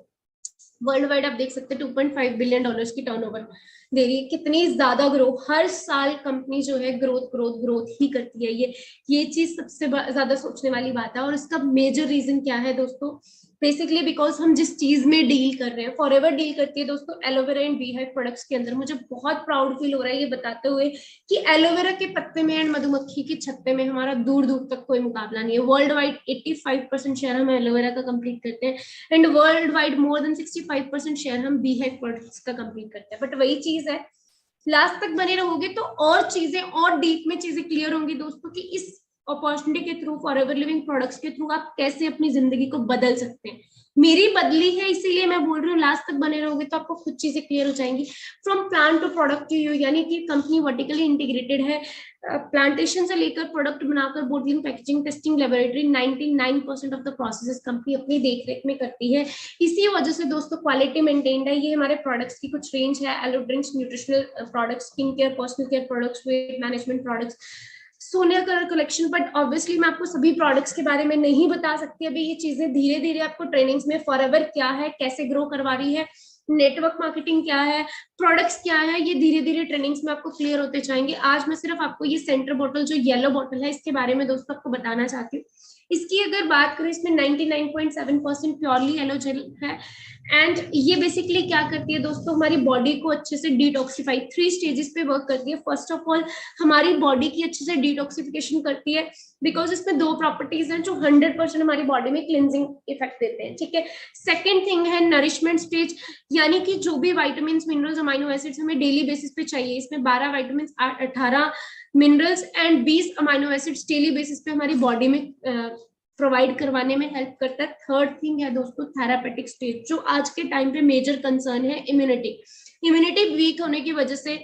वर्ल्ड वाइड आप देख सकते हैं 2.5 बिलियन डॉलर्स की टर्नओवर दे रही है। कितनी ज्यादा ग्रो, हर साल कंपनी जो है ग्रोथ ग्रोथ ग्रोथ ही करती है। ये चीज सबसे ज्यादा सोचने वाली बात है। और इसका मेजर रीजन क्या है दोस्तों, बेसिकली बिकॉज हम जिस चीज में डील कर रहे हैं, फॉरएवर डील करती है दोस्तों एलोवेरा एंड बीहाइव प्रोडक्ट्स के अंदर। मुझे बहुत प्राउड फील हो रहा है ये बताते हुए कि एलोवेरा के पत्ते में एंड मधुमक्खी के छत्ते में हमारा दूर दूर तक कोई मुकाबला नहीं है। वर्ल्ड वाइड 85% शेयर हम एलोवेरा का कंप्लीट करते हैं and world wide more than 65% share हम बीहाइव प्रोडक्ट्स का कंप्लीट करते हैं। बट वही चीज है, लास्ट तक बने रहोगे तो और चीजें और डीप में चीजें क्लियर होंगी दोस्तों कि इस अपॉर्चुनिटी के थ्रू, फॉरएवर लिविंग प्रोडक्ट्स के थ्रू आप कैसे अपनी जिंदगी को बदल सकते हैं। मेरी बदली है, इसीलिए मैं बोल रही हूँ लास्ट तक बने रहोगे तो आपको कुछ चीजें क्लियर हो जाएंगी। From plant to product to you, यानी कि कंपनी वर्टिकली इंटीग्रेटेड है, प्लांटेशन से लेकर प्रोडक्ट बनाकर bottling, packaging, testing, laboratory, 99% of the processes company अपनी देखरेख में करती है। इसी वजह से दोस्तों क्वालिटी मेंटेन्ड है। ये हमारे प्रोडक्ट्स की कुछ रेंज है, aloe drinks, nutritional products, skin care, personal care products, weight management products, Sonya colour collection, but obviously मैं आपको सभी प्रोडक्ट्स के बारे में नहीं बता सकती अभी। ये चीजें धीरे धीरे आपको ट्रेनिंग्स में फॉरएवर क्या है, कैसे ग्रो करवा रही है, नेटवर्क मार्केटिंग क्या है, प्रोडक्ट्स क्या है, ये धीरे धीरे ट्रेनिंग्स में आपको क्लियर होते जाएंगे। आज मैं सिर्फ आपको ये सेंटर बॉटल जो येलो बॉटल है इसके बारे में दोस्तों आपको बताना चाहती हूँ। इसकी अगर बात करें, इसमें 99.7% प्योरली एलो जेल है। एंड ये बेसिकली क्या करती है दोस्तों, हमारी बॉडी को अच्छे से डिटॉक्सिफाई 3 स्टेजेस पे वर्क करती है। फर्स्ट ऑफ ऑल हमारी बॉडी की अच्छे से डिटॉक्सिफिकेशन करती है, बिकॉज इसमें 2 प्रॉपर्टीज हैं जो 100% हमारी बॉडी में क्लिनजिंग इफेक्ट देते हैं, ठीक है। सेकेंड थिंग है नरिशमेंट स्टेज, यानी कि जो भी वाइटामिन मिनरल्स अमाइनो एसिड्स हमें डेली बेसिस पे चाहिए, इसमें 12 vitamin 18 minerals and 20 amino acids daily basis पे हमारी बॉडी में प्रोवाइड करवाने में हेल्प करता है। थर्ड थिंग है दोस्तों थेरापेटिक स्टेज, जो आज के टाइम पे मेजर कंसर्न है इम्यूनिटी वीक होने की वजह से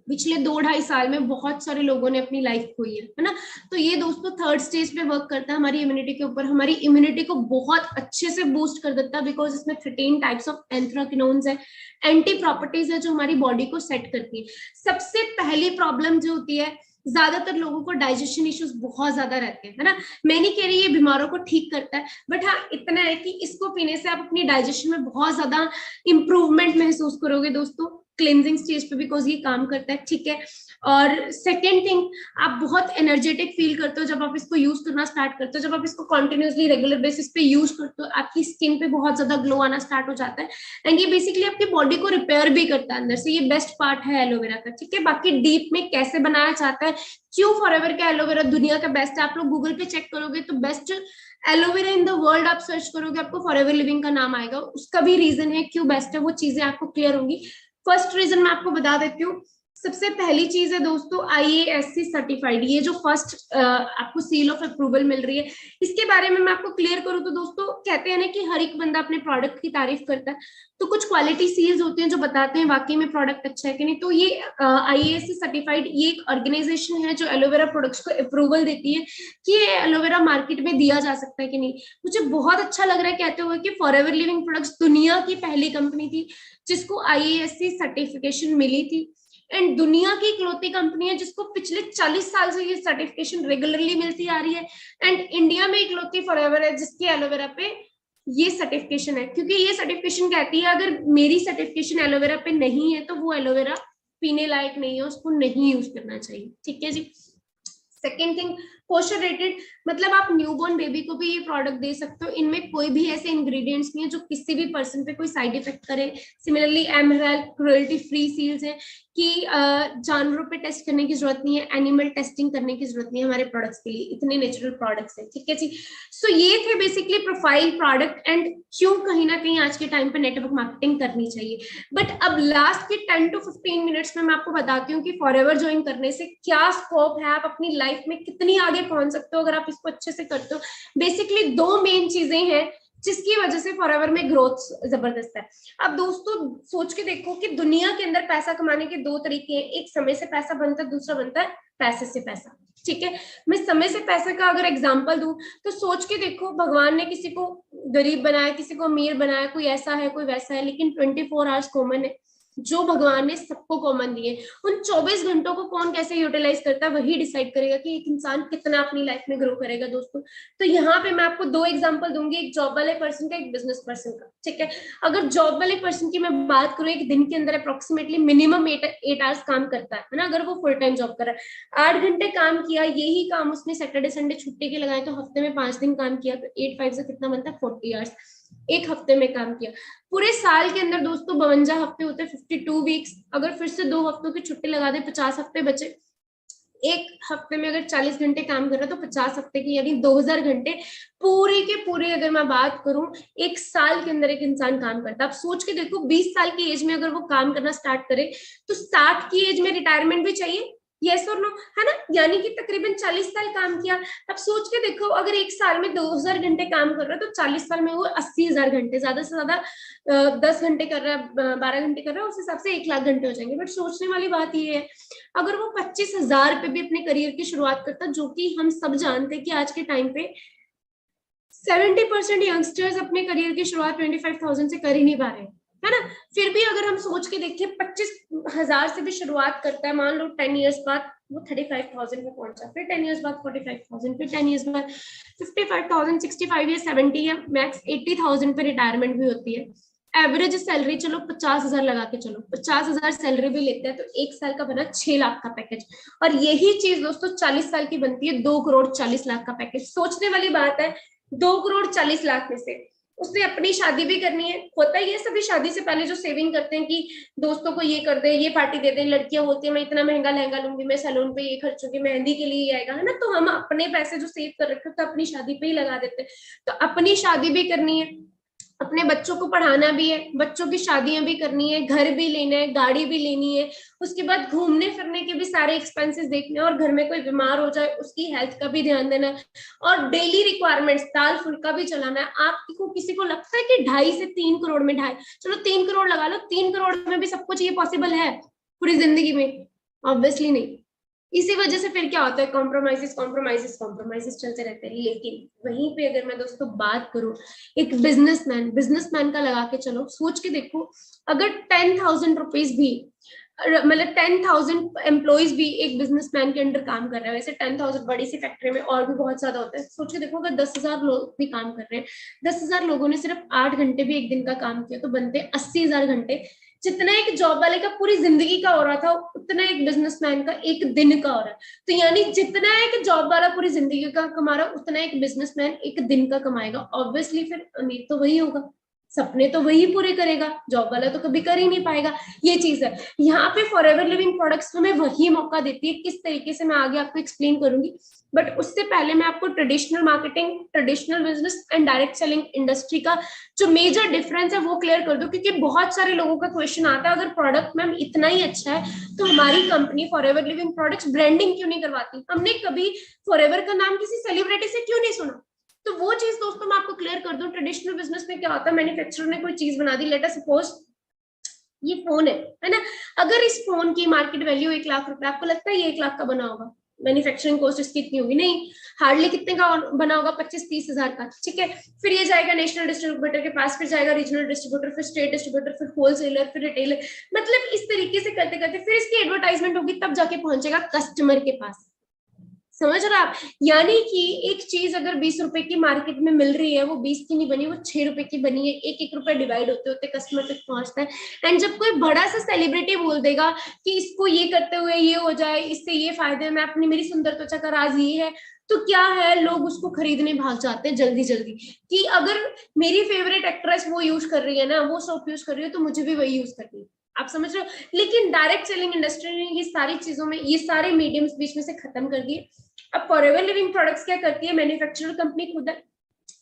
पिछले 2-2.5 साल में बहुत सारे लोगों ने अपनी लाइफ खोई है ना। तो ये दोस्तों थर्ड स्टेज पे वर्क करता है हमारी इम्यूनिटी के ऊपर, हमारी इम्यूनिटी को बहुत अच्छे से बूस्ट कर देता है, बिकॉज इसमें 13 टाइप्स ऑफ एंथ्राक्विनोन्स है, एंटी प्रॉपर्टीज है जो हमारी बॉडी को सेट करती है। सबसे पहली प्रॉब्लम जो होती है, ज्यादातर लोगों को डाइजेशन इश्यूज बहुत ज्यादा रहते हैं, है ना। मैं नहीं कह रही ये बीमारों को ठीक करता है, बट हाँ इतना है कि इसको पीने से आप अपनी डाइजेशन में बहुत ज्यादा इंप्रूवमेंट महसूस करोगे दोस्तों, क्लिनजिंग स्टेज पे, बिकॉज ये काम करता है, ठीक है। और सेकेंड थिंग, आप बहुत एनर्जेटिक फील करते हो जब आप इसको यूज करना स्टार्ट करते हो। जब आप इसको कंटिन्यूसली रेगुलर बेसिस पे यूज करते हो, आपकी स्किन पे बहुत ज्यादा ग्लो आना स्टार्ट हो जाता है। एंड ये बेसिकली आपकी बॉडी को रिपेयर भी करता है अंदर से। ये बेस्ट पार्ट है एलोवेरा का, ठीक है। बाकी डीप में कैसे बनाया जाता है, क्यों फॉरएवर का एलोवेरा दुनिया का बेस्ट है, आप लोग गूगल पे चेक करोगे तो best aloe vera in the world आप सर्च करोगे, आपको फॉरएवर लिविंग का नाम आएगा। उसका भी रीजन है क्यों बेस्ट है, वो चीजें आपको क्लियर होंगी। फर्स्ट रीजन मैं आपको बता देती हूँ। सबसे पहली चीज है दोस्तों IASC सर्टिफाइड, ये जो फर्स्ट आपको सील ऑफ अप्रूवल मिल रही है, इसके बारे में मैं आपको क्लियर करूँ तो दोस्तों कहते हैं ना कि हर एक बंदा अपने प्रोडक्ट की तारीफ करता है, तो कुछ क्वालिटी सील्स होते हैं जो बताते हैं वाकई में प्रोडक्ट अच्छा है कि नहीं। तो ये IASC सर्टिफाइड ये एक ऑर्गेनाइजेशन है जो एलोवेरा प्रोडक्ट्स को अप्रूवल देती है कि ये एलोवेरा मार्केट में दिया जा सकता है कि नहीं। मुझे बहुत अच्छा लग रहा है कहते हुए कि फॉरएवर लिविंग प्रोडक्ट्स दुनिया की पहली कंपनी थी जिसको IASC सर्टिफिकेशन मिली थी, एंड दुनिया की इकलौती कंपनी है जिसको पिछले 40 साल से ये सर्टिफिकेशन रेगुलरली मिलती आ रही है। एंड इंडिया में इकलौती फॉरएवर है जिसकी एलोवेरा पे ये सर्टिफिकेशन है, क्योंकि ये सर्टिफिकेशन कहती है अगर मेरी सर्टिफिकेशन एलोवेरा पे नहीं है तो वो एलोवेरा पीने लायक नहीं है, उसको नहीं यूज करना चाहिए, ठीक है जी। सेकेंड थिंग, कोशर रेटेड, मतलब आप न्यूबॉर्न बेबी को भी ये प्रोडक्ट दे सकते हो। इनमें कोई भी ऐसे इंग्रेडिएंट्स नहीं है जो किसी भी पर्सन पे कोई साइड इफेक्ट करे। सिमिलरली एमरल क्रुएल्टी फ्री सील्स है कि जानवरों पे टेस्ट करने की जरूरत नहीं है, एनिमल टेस्टिंग करने की जरूरत नहीं है हमारे प्रोडक्ट्स के लिए, इतने नेचुरल प्रोडक्ट्स हैं, ठीक है जी। सो ये थे बेसिकली प्रोफाइल प्रोडक्ट एंड क्यों कहीं ना कहीं आज के टाइम पे नेटवर्क मार्केटिंग करनी चाहिए। बट अब लास्ट के 10 to 15 मिनट्स में मैं आपको बताती हूँ कि फॉरएवर ज्वाइन करने से क्या स्कोप है, आप अपनी लाइफ में कितनी आगे पहुंच सकते हो अगर आप इसको अच्छे से करते हो। बेसिकली 2 मेन चीजें हैं जिसकी वजह से फॉरएवर में ग्रोथ जबरदस्त है। अब दोस्तों सोच के देखो कि दुनिया के अंदर पैसा कमाने के 2 तरीके हैं, एक समय से पैसा बनता है, दूसरा बनता है पैसे से पैसा, ठीक है। मैं समय से पैसे का अगर एग्जांपल दूं तो सोच के देखो, भगवान ने किसी को गरीब बनाया, किसी को अमीर बनाया, कोई ऐसा है कोई वैसा है, लेकिन 24 आवर्स कॉमन है जो भगवान ने सबको कॉमन दिए। उन 24 घंटों को कौन कैसे यूटिलाइज करता है वही डिसाइड करेगा कि एक इंसान कितना अपनी लाइफ में ग्रो करेगा दोस्तों। तो यहाँ पे मैं आपको 2 एग्जांपल दूंगी, एक जॉब वाले पर्सन का, एक बिजनेस पर्सन का, ठीक है। अगर जॉब वाले पर्सन की मैं बात करूँ, एक दिन के अंदर अप्रोक्सीमेटली मिनिमम 8 आवर्स काम करता है ना, अगर वो फुल टाइम जॉब कर रहा है। 8 घंटे काम किया, यही काम उसने सैटरडे संडे छुट्टी के लगाए तो हफ्ते में 5 दिन काम किया, तो 8-5 से कितना बनता है 40 आवर्स एक हफ्ते में काम किया। पूरे साल के अंदर दोस्तों 52 हफ्ते होते हैं, 52 वीक्स। अगर फिर से 2 हफ्तों की छुट्टी लगा दे, 50 हफ्ते बचे। एक हफ्ते में अगर 40 घंटे काम कर रहा है तो 50 हफ्ते की यानी 2000 घंटे पूरे के पूरे, अगर मैं बात करूं, एक साल के अंदर एक इंसान काम करता है। आप सोच के देखो 20 साल की एज में अगर वो काम करना स्टार्ट करे तो 60 की एज में रिटायरमेंट भी चाहिए, यस और नो, है ना, यानी कि तकरीबन 40 साल काम किया। अब सोच के देखो अगर एक साल में 2000 घंटे काम कर रहा है तो 40 साल में वो 80,000 घंटे, ज्यादा से ज्यादा 10 घंटे कर रहा है, 12 घंटे कर रहा है, उस हिसाब से 1 लाख घंटे हो जाएंगे। बट सोचने वाली बात ये है, अगर वो 25,000 पे भी अपने करियर की शुरुआत करता, जो कि हम सब जानते हैं कि आज के टाइम पे 70% यंगस्टर्स अपने करियर की शुरुआत 25,000 से कर ही नहीं पा रहे हैं, है ना। फिर भी अगर हम सोच के देखें 25,000 से भी शुरुआत करता है, मान लो 10 इयर्स बाद, वो 35,000 पे पहुंचा, फिर 10 इयर्स बाद 45,000, फिर 10 इयर्स बाद 55,000, 65 या 70 या मैक्स 80,000 पे रिटायरमेंट भी होती है। एवरेज सैलरी चलो 50,000 लगा के चलो, 50,000 सैलरी भी लेते हैं तो एक साल का बना 6 लाख का पैकेज। और यही चीज दोस्तों 40 साल की बनती है 2 करोड़ 40 लाख का पैकेज। सोचने वाली बात है, 2 करोड़ 40 लाख में से उसने अपनी शादी भी करनी है। होता ही है सभी शादी से पहले जो सेविंग करते हैं कि दोस्तों को ये कर दे, ये पार्टी दे दे, लड़कियां होती है मैं इतना महंगा लहंगा लूंगी, मैं सैलून पे ये खर्चूंगी, मेहंदी के लिए आएगा, है ना। तो हम अपने पैसे जो सेव कर रखे तो अपनी शादी पे ही लगा देते हैं। तो अपनी शादी भी करनी है, अपने बच्चों को पढ़ाना भी है, बच्चों की शादियां भी करनी है, घर भी लेना है, गाड़ी भी लेनी है, उसके बाद घूमने फिरने के भी सारे एक्सपेंसेस देखने हैं, और घर में कोई बीमार हो जाए उसकी हेल्थ का भी ध्यान देना है, और डेली रिक्वायरमेंट्स दाल फुल्का भी चलाना है। आपको किसी को लगता है कि 2.5 से 3 करोड़ में, ढाई चलो 3 करोड़ लगा लो, 3 करोड़ में भी सब कुछ ये पॉसिबल है पूरी जिंदगी में? ऑब्वियसली नहीं। इसी वजह से फिर क्या होता है, कॉम्प्रोमाइजेस कॉम्प्रोमाइजेस कॉम्प्रोमाइजेस चलते रहते हैं। लेकिन वहीं पे अगर मैं दोस्तों बात करूं एक बिजनेसमैन का लगा के चलो, सोच के देखो, अगर 10,000 रुपीज भी, मतलब 10,000 एम्प्लॉइज भी एक बिजनेसमैन के अंडर काम कर रहे हैं, वैसे 10,000 बड़ी सी फैक्ट्री में और भी बहुत ज्यादा होता है, सोच के देखो अगर 10,000 लोग भी काम कर रहे हैं, 10,000 लोगों ने सिर्फ 8 घंटे भी एक दिन का काम किया तो बनते 80,000 घंटे। जितना एक जॉब वाले का पूरी जिंदगी का हो रहा था उतना एक बिजनेसमैन का एक दिन का हो रहा है। तो यानी जितना एक जॉब वाला पूरी जिंदगी का कमा रहा है उतना एक बिजनेसमैन एक दिन का कमाएगा। ऑब्वियसली फिर अमीर तो वही होगा, सपने तो वही पूरे करेगा, जॉब वाला तो कभी कर ही नहीं पाएगा। ये चीज है। यहाँ पे फॉरएवर लिविंग प्रोडक्ट्स हमें वही मौका देती है। किस तरीके से मैं आगे आपको एक्सप्लेन करूंगी, बट उससे पहले मैं आपको traditional marketing, traditional business and direct selling industry का जो मेजर डिफरेंस है वो क्लियर कर दूं, क्योंकि बहुत सारे लोगों का क्वेश्चन आता है अगर प्रोडक्ट मैम इतना ही अच्छा है तो हमारी company forever living products branding क्यों नहीं करवाती, हमने कभी फॉरएवर का नाम किसी सेलिब्रिटी से क्यों नहीं सुना। तो वो चीज दोस्तों मैं आपको क्लियर कर दूं। ट्रेडिशनल बिजनेस में क्या होता है, मैन्युफैक्चरर ने कोई चीज बना दी, लेट अस सपोज ये फोन है ना, अगर इस फोन की मार्केट वैल्यू 1 लाख रुपए, आपको लगता है ये 1 लाख का बना होगा? मैन्युफैक्चरिंग कॉस्ट इसकी इतनी होगी नहीं, हार्डली कितने का बना होगा, 25-30 हजार का। ठीक है, फिर ये जाएगा नेशनल डिस्ट्रीब्यूटर के पास, फिर जाएगा रीजनल डिस्ट्रीब्यूटर, फिर स्टेट डिस्ट्रीब्यूटर, फिर होलसेलर, फिर रिटेलर, मतलब इस तरीके से करते करते फिर इसकी एडवर्टाइजमेंट होगी, तब जाके पहुंचेगा कस्टमर के पास। समझ रहे आप? यानी कि एक चीज अगर 20 रुपए की मार्केट में मिल रही है, वो 20 की नहीं बनी, वो 6 रुपए की बनी है। एक एक रुपए डिवाइड होते होते कस्टमर तक पहुंचता है। एंड जब कोई बड़ा सा सेलिब्रिटी बोल देगा कि इसको ये करते हुए ये हो जाए, इससे ये फायदे, मैं अपनी, मेरी सुंदर त्वचा का राज ये है, तो क्या है, लोग उसको खरीदने भाग जाते हैं जल्दी जल्दी, कि अगर मेरी फेवरेट एक्ट्रेस वो यूज कर रही है ना, वो सोप यूज कर रही है, तो मुझे भी वही यूज करनी है। आप समझ रहे हो? लेकिन डायरेक्ट सेलिंग इंडस्ट्री ने ये सारी चीजों में, ये सारे मीडियम्स बीच में से खत्म कर दिए। अब फॉरएवर लिविंग प्रोडक्ट्स क्या करती है, मैन्युफैक्चरर कंपनी खुद है,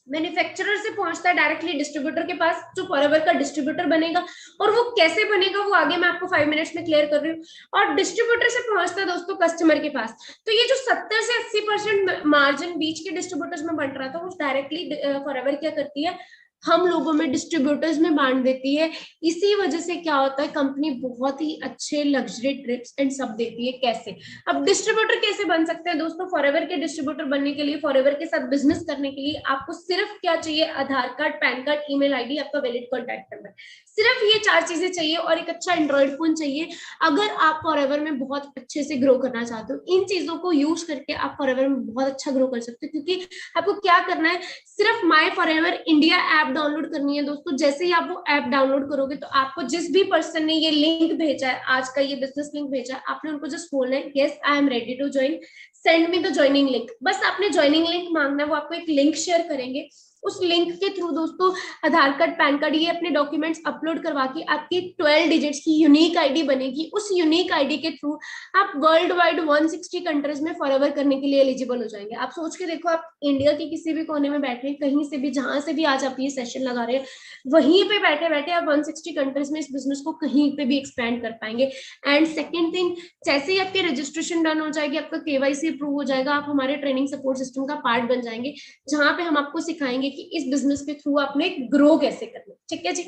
मैन्युफैक्चरर से पहुंचता है डायरेक्टली डिस्ट्रीब्यूटर के पास, जो फॉरएवर का डिस्ट्रीब्यूटर बनेगा। और वो कैसे बनेगा वो आगे मैं आपको 5 मिनट्स में क्लियर कर रही हूँ। और डिस्ट्रीब्यूटर से पहुंचता है दोस्तों कस्टमर के पास। तो ये जो 70 से 80% मार्जिन बीच के डिस्ट्रीब्यूटर्स में बंट रहा था, वो डायरेक्टली फॉरएवर क्या करती है, हम लोगों में डिस्ट्रीब्यूटर्स में बांट देती है। इसी वजह से क्या होता है, कंपनी बहुत ही अच्छे लग्जरी ट्रिप्स एंड सब देती है। कैसे? अब डिस्ट्रीब्यूटर कैसे बन सकते हैं दोस्तों? फॉरएवर के डिस्ट्रीब्यूटर बनने के लिए, फॉरएवर के साथ बिजनेस करने के लिए आपको सिर्फ क्या चाहिए, Aadhaar card, PAN card, email ID, आपका वैलिड कॉन्टैक्ट नंबर, सिर्फ ये 4 चीजें चाहिए, और एक अच्छा एंड्रॉइड फोन चाहिए। अगर आप फॉरएवर में बहुत अच्छे से ग्रो करना चाहते हो, इन चीजों को यूज करके आप फॉरएवर में बहुत अच्छा ग्रो कर सकते हो। क्योंकि आपको क्या करना है, सिर्फ माई फॉरएवर इंडिया ऐप डाउनलोड करनी है दोस्तों। जैसे ही आप वो ऐप डाउनलोड करोगे तो आपको जिस भी पर्सन ने ये लिंक भेजा है, आज का ये बिजनेस लिंक भेजा है, आपने उनको जस्ट बोलना है, yes I am ready to join, send me the joining link. बस आपने ज्वाइनिंग लिंक मांगना है, वो आपको एक लिंक शेयर करेंगे। उस लिंक के थ्रू दोस्तों आधार कार्ड, पैन कार्ड, ये अपने डॉक्यूमेंट्स अपलोड करवा के आपकी 12 डिजिट्स की यूनिक आईडी बनेगी। उस यूनिक आईडी के थ्रू आप वर्ल्ड वाइड 160 कंट्रीज में फॉरएवर करने के लिए एलिजिबल हो जाएंगे। आप सोच के देखो, आप इंडिया के किसी भी कोने में बैठे, कहीं से भी, जहां से भी आज आप ये सेशन लगा रहे हैं, वहीं पे बैठे बैठे आप 160 कंट्रीज में इस बिजनेस को कहीं पे भी एक्सपेंड कर पाएंगे। एंड सेकेंड थिंग, जैसे ही आपकी रजिस्ट्रेशन डन हो जाएगी, आपका केवाईसी अप्रूव हो जाएगा, आप हमारे ट्रेनिंग सपोर्ट सिस्टम का पार्ट बन जाएंगे, जहां पे हम आपको सिखाएंगे कि इस बिजनेस के थ्रू आपने ग्रो कैसे करना। ठीक है जी?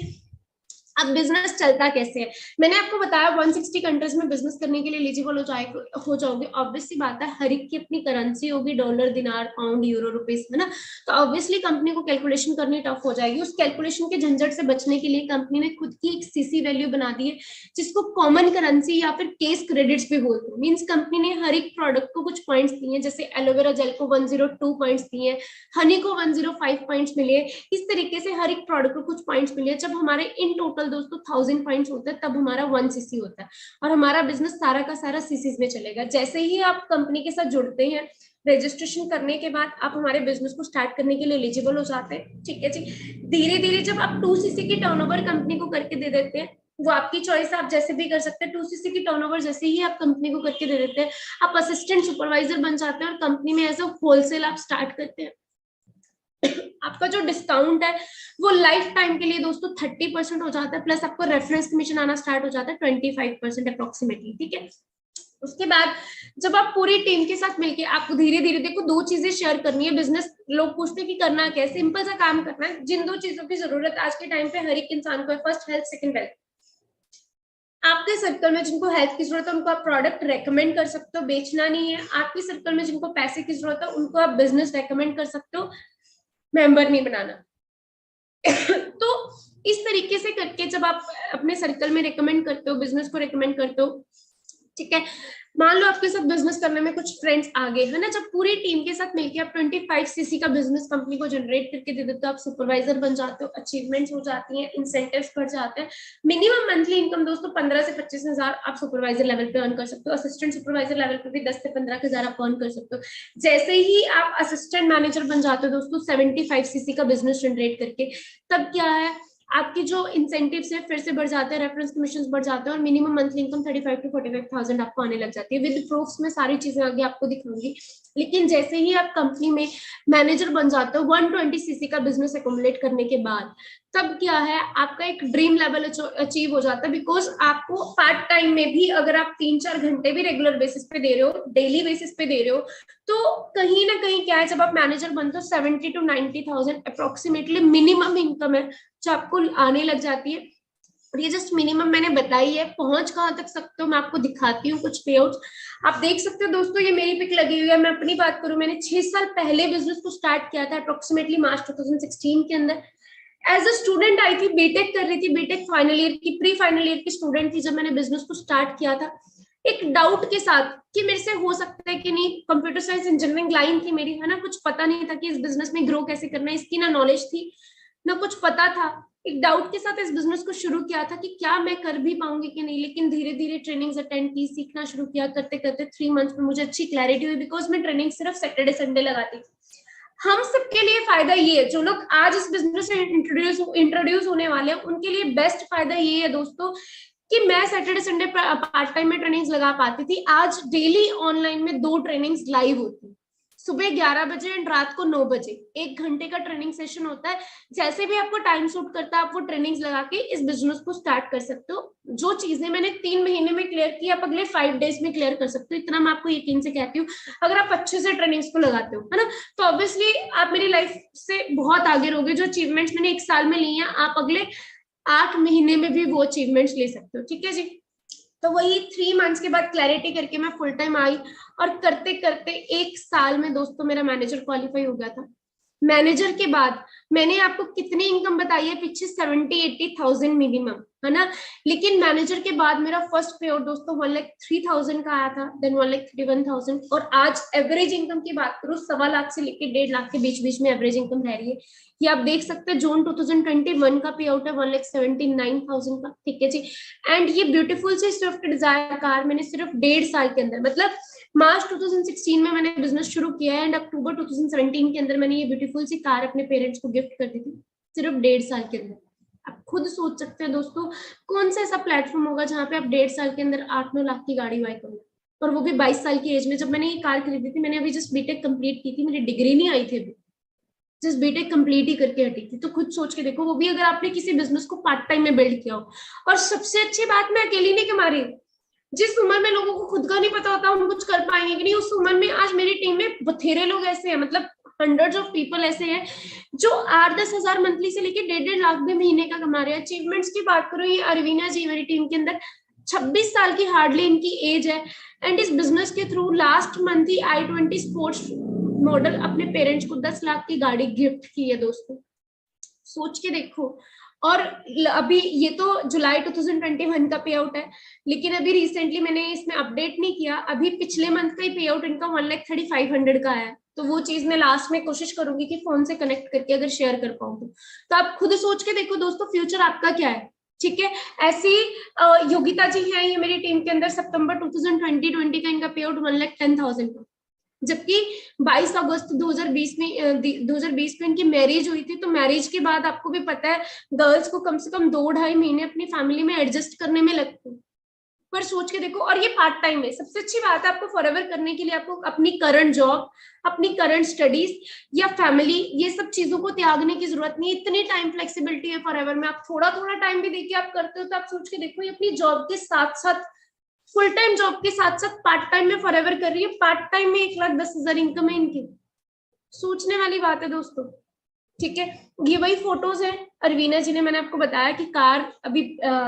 अब बिजनेस चलता कैसे है, मैंने आपको बताया 160 कंट्रीज में बिजनेस करने के लिए एलिजिबल हो जाओगे। ऑब्वियसली बात है, हर एक की अपनी करेंसी होगी, डॉलर, दिनार, पाउंड, यूरो, रुपीस में ना, तो ऑब्वियसली कंपनी को कैलकुलेशन करनी टफ हो जाएगी। उस कैलकुलेशन के झंझट से बचने के लिए कंपनी ने खुद की एक सीसी वैल्यू बना दी है, जिसको कॉमन करेंसी या फिर केस क्रेडिट्स भी बोलते हैं। मीन्स कंपनी ने हर एक प्रोडक्ट को कुछ पॉइंट्स दिए हैं, जैसे एलोवेरा जेल को 102 पॉइंट्स दिए हैं, हनी को 105 पॉइंट्स मिले, इस तरीके से हर एक प्रोडक्ट को कुछ पॉइंट्स मिले। जब हमारे इन टोटल दोस्तों 1000 पॉइंट्स होता है, तब हमारा 1 सीसी होता है, और हमारा बिजनेस सारा का सारा सीसीज में चलेगा। जैसे ही आप कंपनी के साथ जुड़ते हैं, रजिस्ट्रेशन करने के बाद आप हमारे बिजनेस को स्टार्ट करने के लिए एलिजिबल हो जाते हैं, ठीक है जी। धीरे धीरे जब आप 2 सीसी की टर्नओवर कंपनी को करके दे देते हैं, वो आपकी चॉइस है, आप जैसे भी कर सकते हैं। 2 सीसी की टर्नओवर जैसे ही आप कंपनी को करके दे देते हैं, आप असिस्टेंट सुपरवाइजर बन जाते हैं और कंपनी में एज अ होलसेल आप स्टार्ट करते हैं। आपका जो डिस्काउंट है वो लाइफ टाइम के लिए दोस्तों 30% हो जाता है, प्लस आपको रेफरेंस कमीशन आना स्टार्ट हो जाता है 25% अप्रोक्सीमेटली, ठीक है। उसके बाद जब आप पूरी टीम के साथ मिलके, आपको धीरे धीरे देखो 2 चीजें शेयर करनी है। बिजनेस लोग पूछते हैं कि करना क्या है, सिंपल सा काम करना है। जिन 2 चीजों की जरूरत आज के टाइम पे हर एक इंसान को है, फर्स्ट हेल्थ, सेकंड वेल्थ। आपके सर्कल में जिनको हेल्थ की जरूरत है उनको आप प्रोडक्ट रेकमेंड कर सकते हो, बेचना नहीं है। आपके सर्कल में जिनको पैसे की जरूरत है उनको आप बिजनेस रेकमेंड कर सकते हो, मेंबर नहीं बनाना। तो इस तरीके से करके जब आप अपने सर्कल में रेकमेंड करते हो, बिजनेस को रेकमेंड करते हो, ठीक है। मान लो आपके साथ बिजनेस करने में कुछ फ्रेंड्स आ गए, है ना। जब पूरी टीम के साथ मिलकर आप 25 सीसी का बिजनेस कंपनी को जनरेट करके दे देते हो, आप सुपरवाइजर बन जाते हो, अचीवमेंट्स हो जाती हैं, इंसेंटिव्स बढ़ जाते हैं। मिनिमम मंथली इनकम दोस्तों 15 से 25 हजार आप सुपरवाइजर लेवल पे अर्न कर सकते हो। असिस्टेंट सुपरवाइजर लेवल पे भी 10 से 15 हजार आप अर्न कर सकते हो। जैसे ही आप असिस्टेंट मैनेजर बन जाते हो दोस्तों 75 सीसी का बिजनेस जनरेट करके, तब क्या है, आपकी जो इंसेंटिव्स है फिर से बढ़ जाते हैं, रेफरेंस कमीशन बढ़ जाते हैं, और मिनिमम मंथली इनकम 35 to 45,000 आपको आने लग जाती है। विद प्रूफ्स में सारी चीजें आगे आपको दिखाऊंगी। लेकिन जैसे ही आप कंपनी में मैनेजर बन जाते हो 120 सीसी का बिजनेस एकोमुलेट करने के बाद, तब क्या है, आपका एक ड्रीम लेवल अचीव हो जाता है। बिकॉज आपको पार्ट टाइम में भी अगर आप 3-4 घंटे भी रेगुलर बेसिस पे दे रहे हो, डेली बेसिस पे दे रहे हो, तो कहीं ना कहीं क्या है, जब आप मैनेजर बनते हो 70 to 90,000 अप्रोक्सीमेटली मिनिमम इनकम है जो आपको आने लग जाती है। और ये जस्ट मिनिमम मैंने बताई है, पहुंच कहां तक सकते हो मैं आपको दिखाती हूँ कुछ पेआउट्स। आप देख सकते हो दोस्तों, ये मेरी पिक लगी हुई है। मैं अपनी बात करूं, मैंने 6 साल पहले बिजनेस को स्टार्ट किया था, अप्रोक्सीमेटली मार्च 2016 के अंदर। एज अ स्टूडेंट आई थी, बीटेक कर रही थी, बीटेक फाइनल ईयर की, प्री फाइनल ईयर की स्टूडेंट थी जब मैंने बिजनेस को स्टार्ट किया था, एक डाउट के साथ कि मेरे से हो सकता है कि नहीं। कंप्यूटर साइंस इंजीनियरिंग लाइन थी मेरी, है ना। कुछ पता नहीं था कि इस बिजनेस में ग्रो कैसे करना है, इसकी ना नॉलेज थी ना कुछ पता था। एक डाउट के साथ इस बिजनेस को शुरू किया था कि क्या मैं कर भी पाऊंगी कि नहीं। लेकिन धीरे धीरे ट्रेनिंग्स अटेंड की, सीखना शुरू किया, करते करते 3 मंथ्स में मुझे अच्छी क्लैरिटी हुई। बिकॉज मैं ट्रेनिंग सिर्फ सैटरडे संडे लगाती थी। हम सबके लिए फायदा ये है, जो लोग आज इस बिजनेस में इंट्रोड्यूस होने वाले हैं, उनके लिए बेस्ट फायदा ये है दोस्तों कि मैं सैटरडे संडे पार्ट टाइम में ट्रेनिंग्स लगा पाती थी। आज डेली ऑनलाइन में 2 ट्रेनिंग्स लाइव होती, सुबह 11 बजे एंड रात को 9 बजे 1 घंटे का ट्रेनिंग सेशन होता है। जैसे भी आपको टाइम सूट करता है, आप वो ट्रेनिंग्स लगा के इस बिजनेस को स्टार्ट कर सकते हो। जो चीजें मैंने 3 महीने में क्लियर की, आप अगले 5 डेज में क्लियर कर सकते हो। इतना मैं आपको यकीन से कहती हूँ, अगर आप अच्छे से ट्रेनिंग्स को लगाते हो, है ना, तो ऑब्वियसली आप मेरी लाइफ से बहुत आगे रहोगे। जो अचीवमेंट्स मैंने 1 साल में ली हैं, आप अगले 8 महीने में भी वो अचीवमेंट्स ले सकते हो, ठीक है जी। तो वही 3 मंथ्स के बाद क्लैरिटी करके मैं फुल टाइम आई, और करते करते 1 साल में दोस्तों मेरा मैनेजर क्वालिफाई हो गया था। मैनेजर के बाद मैंने आपको कितनी इनकम बताई है पीछे, 70-80,000 मिनिमम, है ना। लेकिन मैनेजर के बाद मेरा फर्स्ट पे आउट दोस्तों 1,03,000 का आया था, देन 1,31,000। और आज एवरेज इनकम की बात करूं, 1.25 लाख से लेकर 1.5 लाख के बीच बीच में एवरेज इनकम रह रही है। ये आप देख सकते हैं, जून 2021 का पे आउट है 1,79,000 का, ठीक है जी। एंड ये ब्यूटीफुल सी स्विफ्ट डिजायर कार मैंने सिर्फ 1.5 साल के अंदर, मतलब मार्च 2016 में मैंने बिजनेस शुरू किया है, एंड अक्टूबर 2017 के अंदर मैंने ये ब्यूटीफुल सी कार अपने पेरेंट्स को गिफ्ट कर दी थी, सिर्फ 1.5 साल के अंदर। आप खुद सोच सकते हैं दोस्तों, कौन सा ऐसा प्लेटफॉर्म होगा जहां पे आप 1.5 साल के अंदर 8-9 लाख की गाड़ी बाय करोगे, और वो भी 22 साल की एज में। जब मैंने ये कार खरीदी थी, मैंने अभी जस्ट बीटेक कंप्लीट की थी, मेरी डिग्री नहीं आई थी अभी, जस्ट बीटेक कंप्लीट ही करके हटी थी। तो खुद सोच के देखो, वो भी अगर आपने किसी बिजनेस को पार्ट टाइम में बिल्ड किया हो। और सबसे अच्छी बात, मैं अकेली नहीं कमा रही। जिस उम्र में लोगों को खुद का नहीं पता होता हम कुछ कर पाएंगे कि नहीं, उस उम्र में आज मेरी टीम में बथेरे लोग ऐसे हैं, मतलब हंड्रेड्स ऑफ पीपल ऐसे हैं जो 8-10 हजार मंथली से लेके 1.5 लाख भी महीने का कमा रहे हैं। अचीवमेंट्स की बात करो, ये अरवीना जी मेरी टीम के अंदर 26 साल की हार्डली इनकी एज है, एंड इस बिजनेस के थ्रू लास्ट मंथ ही i20 स्पोर्ट्स मॉडल अपने पेरेंट्स को 10 लाख की गाड़ी गिफ्ट की है दोस्तों, सोच के देखो। और अभी ये तो जुलाई 2021 का पे आउट है, लेकिन अभी रिसेंटली मैंने इसमें अपडेट नहीं किया, अभी पिछले मंथ का ही पे आउट इनका 1,35,100 का है। तो वो चीज मैं लास्ट में कोशिश करूंगी कि फोन से कनेक्ट करके अगर शेयर कर पाऊँ तो आप खुद सोच के देखो दोस्तों, फ्यूचर आपका क्या है, ठीक है। ऐसी योगिता जी हैं ये मेरी टीम के अंदर, सितंबर 2020 का इनका पे आउट 1,10,000 का, जबकि 22 अगस्त 2020 में इनकी मैरिज हुई थी। तो मैरिज के बाद आपको भी पता है गर्ल्स को कम से कम 2-2.5 महीने अपनी फैमिली में एडजस्ट करने में लगते हैं, पर सोच के देखो। और ये पार्ट टाइम है, सबसे अच्छी बात है, आपको फॉरएवर करने के लिए आपको अपनी करंट जॉब, अपनी करंट स्टडीज या फैमिली, ये सब चीजों को त्यागने की जरूरत नहीं है। इतनी टाइम फ्लेक्सिबिलिटी है फॉरएवर में, आप थोड़ा थोड़ा टाइम भी देके आप करते हो तो आप सोच के देखो, ये अपनी जॉब के साथ साथ, फुल टाइम जॉब के साथ साथ पार्ट टाइम में फॉरएवर कर रही है। पार्ट टाइम में 1,10,000 इनकम है इनकी, सोचने वाली बात है दोस्तों, ठीक है। ये वही फोटोज है अरवीना जी ने, मैंने आपको बताया कि कार अभी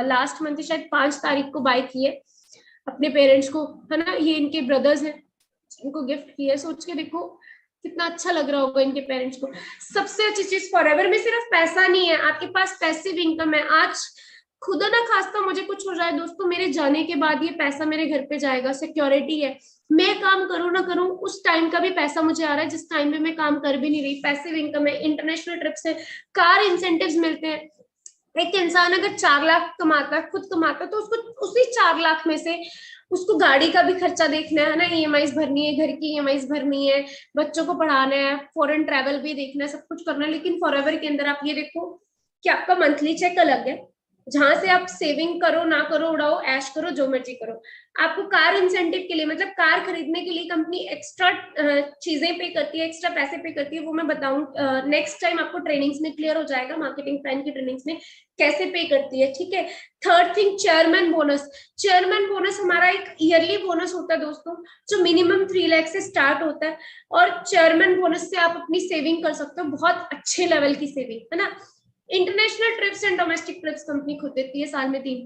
लास्ट मंथ शायद 5 तारीख को बाय की है अपने पेरेंट्स को, है ना, ये इनके ब्रदर्स हैं, इनको गिफ्ट किया है। सोच के देखो कितना अच्छा लग रहा होगा इनके पेरेंट्स को। सबसे अच्छी चीज फॉरएवर में सिर्फ पैसा नहीं है, आपके पास पैसिव इनकम है। आज खुदा ना खास्ता मुझे कुछ हो जाए दोस्तों, मेरे जाने के बाद ये पैसा मेरे घर पे जाएगा, सिक्योरिटी है। मैं काम करूं ना करूं, उस टाइम का भी पैसा मुझे आ रहा है जिस टाइम में मैं काम कर भी नहीं रही, पैसिव इनकम है। इंटरनेशनल ट्रिप से कार इंसेंटिव्स मिलते हैं। एक इंसान अगर 4 लाख कमाता है, खुद कमाता है, तो उसको उसी 4 लाख में से उसको गाड़ी का भी खर्चा देखना है ना, ईएमआईज भरनी है, घर की ईएमआईज भरनी है, बच्चों को पढ़ाना है, फॉरेन ट्रैवल भी देखना है, सब कुछ करना है। लेकिन फॉरएवर के अंदर आप ये देखो कि आपका मंथली चेक अलग है, जहां से आप सेविंग करो ना करो, उड़ाओ, ऐश करो, जो मर्जी करो। आपको कार इंसेंटिव के लिए, मतलब कार खरीदने के लिए कंपनी एक्स्ट्रा चीजें पे करती है, एक्स्ट्रा पैसे पे करती है, वो मैं बताऊं नेक्स्ट टाइम, आपको ट्रेनिंग्स में क्लियर हो जाएगा, मार्केटिंग प्लान की ट्रेनिंग्स में कैसे पे करती है, ठीक है। Third thing, chairman bonus. Chairman bonus हमारा एक ईयरली बोनस होता है दोस्तों, जो मिनिमम 3 लाख से स्टार्ट होता है, और चेयरमैन बोनस से आप अपनी सेविंग कर सकते हो, बहुत अच्छे लेवल की सेविंग, है ना। International trips and domestic trips company खुद देती है साल में 3।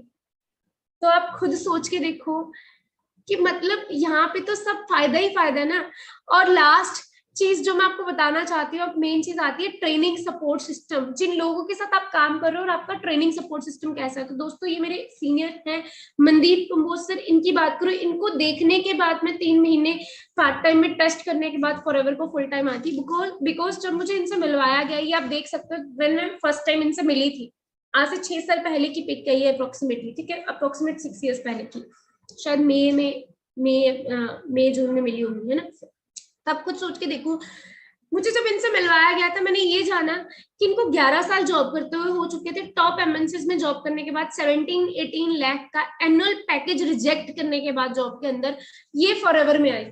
तो आप खुद सोच के देखो कि मतलब यहाँ पे तो सब फायदा ही फायदा है ना। और लास्ट चीज जो मैं आपको बताना चाहती हूँ, अब मेन चीज आती है ट्रेनिंग सपोर्ट सिस्टम। जिन लोगों के साथ आप काम कर रहे हो और आपका ट्रेनिंग सपोर्ट सिस्टम कैसा है। तो दोस्तों ये मेरे सीनियर हैं मनदीप कंबोज सर, इनकी बात करो, इनको देखने के बाद में 3 महीने पार्ट टाइम में टेस्ट करने के बाद फॉरएवर को फुल टाइम आती, बिकॉज जब मुझे इनसे मिलवाया गया, ये आप देख सकते हो, व्हेन मैं फर्स्ट टाइम इनसे मिली थी, आज से 6 साल पहले की पिक है ये अप्रोक्सीमेटली, ठीक है, अप्रोक्सीमेट 6 ईयर्स पहले की, शायद मई जून में मिली होंगी, है ना। तब कुछ सोच के देखो, मुझे जब इनसे मिलवाया गया था, मैंने ये जाना कि इनको 11 साल जॉब करते हुए हो चुके थे, टॉप एमएनसीज में जॉब करने के बाद 17-18 लाख का एनुअल पैकेज रिजेक्ट करने के बाद जॉब के अंदर ये फॉरएवर में आई,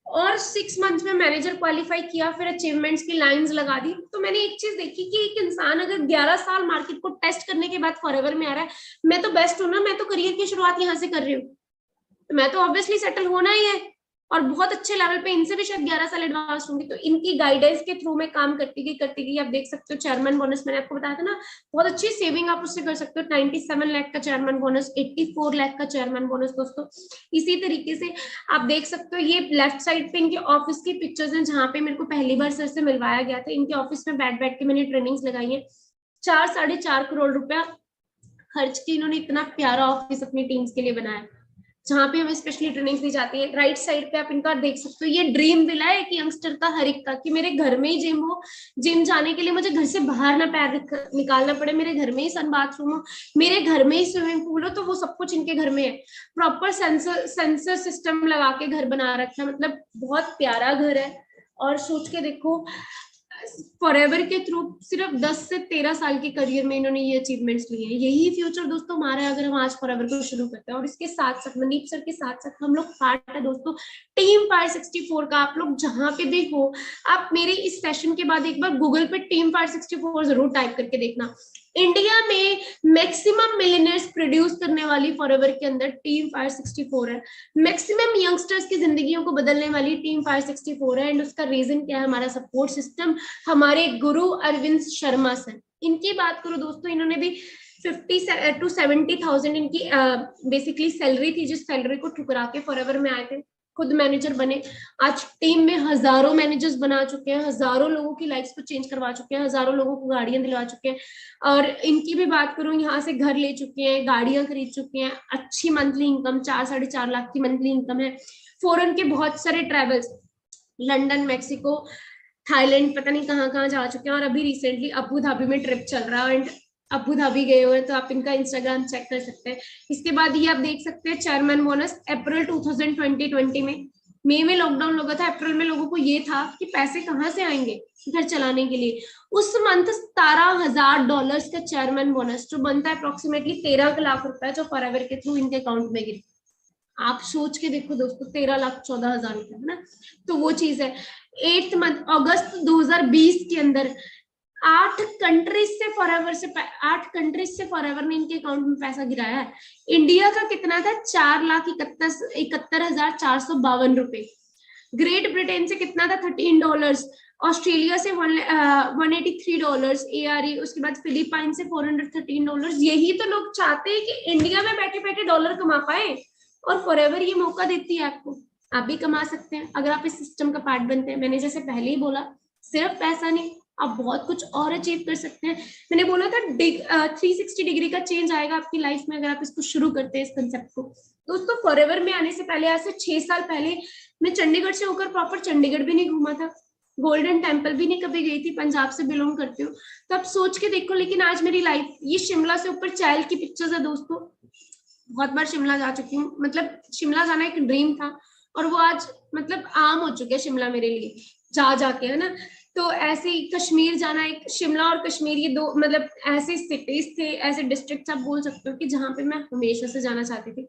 और 6 मंथ में मैनेजर क्वालिफाई किया, फिर अचीवमेंट्स की लाइंस लगा दी। तो मैंने एक चीज देखी कि एक इंसान अगर 11 साल मार्केट को टेस्ट करने के बाद फॉरएवर में आ रहा है, मैं तो बेस्ट हूं ना, मैं तो करियर की शुरुआत यहाँ से कर रही हूँ, तो मैं तो ऑब्वियसली सेटल होना ही है, और बहुत अच्छे लेवल पे, इनसे भी शायद 11 साल एडवांस होंगी। तो इनकी गाइडेंस के थ्रू मैं काम करती गई। आप देख सकते हो चेयरमैन बोनस मैंने आपको बताया था ना, बहुत अच्छी सेविंग आप उससे कर सकते हो। 97 लाख का चेयरमैन बोनस, 84 लाख का चेयरमैन बोनस दोस्तों। इसी तरीके से आप देख सकते हो, ये लेफ्ट साइड पे इनके ऑफिस की पिक्चर्स हैं, जहाँ पे मेरे को पहली बार सर से मिलवाया गया था। इनके ऑफिस में बैठ बैठ के मैंने ट्रेनिंग्स लगाई है, 4-4.5 करोड़ रुपया खर्च की इन्होंने, इतना प्यारा ऑफिस अपनी टीम्स के लिए बनाया, जहाँ पे हमें स्पेशली ट्रेनिंग दी जाती है। राइट साइड पे आप इनका देख सकते हो, ये ड्रीम विला है कि यंगस्टर का, हर एक का, कि मेरे घर में ही जिम हो, जिम जाने के लिए मुझे घर से बाहर ना पैर निकालना पड़े, मेरे घर में ही सन बाथरूम हो, मेरे घर में ही स्विमिंग पूल हो। तो वो सब कुछ इनके घर में है, प्रॉपर सेंसर सिस्टम लगा के घर बना रखा है, मतलब बहुत प्यारा घर है। और सोच के देखो, फॉरएवर के थ्रू सिर्फ 10 से 13 साल के करियर में इन्होंने ये अचीवमेंट्स लिए हैं। यही फ्यूचर दोस्तों हमारा है, अगर हम आज फॉरएवर को शुरू करते हैं। और इसके साथ साथ मनदीप सर के साथ साथ हम लोग पार्ट है दोस्तों टीम फायर 64 का। आप लोग जहां पे भी हो, आप मेरे इस सेशन के बाद एक बार गूगल पे टीम फायर 64 जरूर टाइप करके देखना। इंडिया में मैक्सिमम मिलियनर्स प्रोड्यूस करने वाली फॉरएवर के अंदर टीम फायर 64 है। मैक्सिमम यंगस्टर्स की जिंदगियों को बदलने वाली टीम फायर 64 है। एंड उसका रीजन क्या है? हमारा सपोर्ट सिस्टम, हमारे गुरु अरविंद शर्मा सर। इनकी बात करो दोस्तों, इन्होंने भी 50 to 70,000 इनकी बेसिकली सैलरी थी, जिस सैलरी को ठुकरा के फॉरएवर में आए थे, खुद मैनेजर बने। आज टीम में हजारों मैनेजर्स बना चुके हैं, हजारों लोगों की लाइफ्स को चेंज करवा चुके हैं, हजारों लोगों को गाड़ियां दिलवा चुके हैं। और इनकी भी बात करूं, यहाँ से घर ले चुके हैं, गाड़ियां खरीद चुके हैं, अच्छी मंथली इनकम 4-4.5 लाख की मंथली इनकम है। फॉरेन के बहुत सारे ट्रेवल्स, लंदन, मैक्सिको, थाईलैंड, पता नहीं कहाँ कहाँ जा चुके हैं। और अभी रिसेंटली अबू धाबी में ट्रिप चल रहा है, एंड अबू धाबी गए हुए हैं, तो आप इनका इंस्टाग्राम चेक कर सकते हैं। इसके बाद ये आप देख सकते हैं चेयरमैन बोनस अप्रैल 2020 में, मई में लॉकडाउन लगा था, अप्रैल में लोगों को ये था कि पैसे कहाँ से आएंगे घर चलाने के लिए। उस मंथ $17,000 का चेयरमैन बोनस, जो बनता है अप्रोक्सीमेटली 13 लाख रुपए, जो फॉरएवर के थ्रू इनके अकाउंट में गिरे। आप सोच के देखो दोस्तों, 13,14,000 रुपए, है ना। तो वो चीज है। 8 मंथ अगस्त 2020 के अंदर 8 कंट्रीज से फॉरएवर ने इनके अकाउंट में पैसा गिराया है। इंडिया का कितना था? 4,71,452 रुपए। ग्रेट ब्रिटेन से कितना था? $13। ऑस्ट्रेलिया से $183, ARE, उसके बाद फिलीपाइन से $413। यही तो लोग चाहते हैं कि इंडिया में बैठे बैठे डॉलर कमा पाए, और फॉरएवर ये मौका देती है आपको। आप भी कमा सकते हैं अगर आप इस सिस्टम का पार्ट बनते हैं। मैंने जैसे पहले ही बोला, सिर्फ पैसा नहीं, आप बहुत कुछ और अचीव कर सकते हैं। मैंने बोला था 360 डिग्री का चेंज आएगा आपकी लाइफ में अगर आप इसको शुरू करते हैं, इस कंसेप्ट को। दोस्तों फॉरएवर में आने से पहले, आज से 6 साल पहले, मैं चंडीगढ़ से होकर प्रॉपर चंडीगढ़ भी नहीं घूमा था, गोल्डन टेम्पल भी नहीं कभी गई थी, पंजाब से बिलोंग करती हूँ। तो आप सोच के देखो, लेकिन आज मेरी लाइफ, ये शिमला से ऊपर चैल की पिक्चर्स है दोस्तों। बहुत बार शिमला जा चुकी हूँ, मतलब शिमला जाना एक ड्रीम था, और वो आज मतलब आम हो चुका है शिमला मेरे लिए, जा जाके, है ना। तो ऐसे ही कश्मीर जाना, एक शिमला और कश्मीर, ये दो मतलब ऐसे सिटीज थे, ऐसे डिस्ट्रिक्ट आप बोल सकते हो कि जहाँ पे मैं हमेशा से जाना चाहती थी।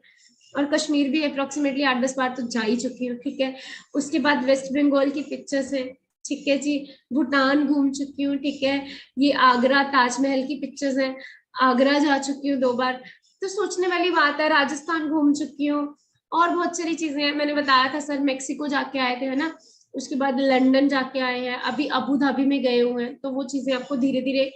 और कश्मीर भी अप्रोक्सीमेटली 8-10 बार तो जा ही चुकी हूँ, ठीक है। उसके बाद वेस्ट बंगाल की पिक्चर्स है, ठीक है जी। भूटान घूम चुकी हूँ, ठीक है। ये आगरा ताजमहल की पिक्चर्स है, आगरा जा चुकी हूँ 2 बार। तो सोचने वाली बात है। राजस्थान घूम चुकी हूँ, और बहुत सारी चीजें हैं। मैंने बताया था सर, मेक्सिको जाके आए थे, है ना। उसके बाद लंदन जाके आए हैं, अभी अबू धाबी में गए हुए हैं। तो वो चीजें आपको धीरे धीरे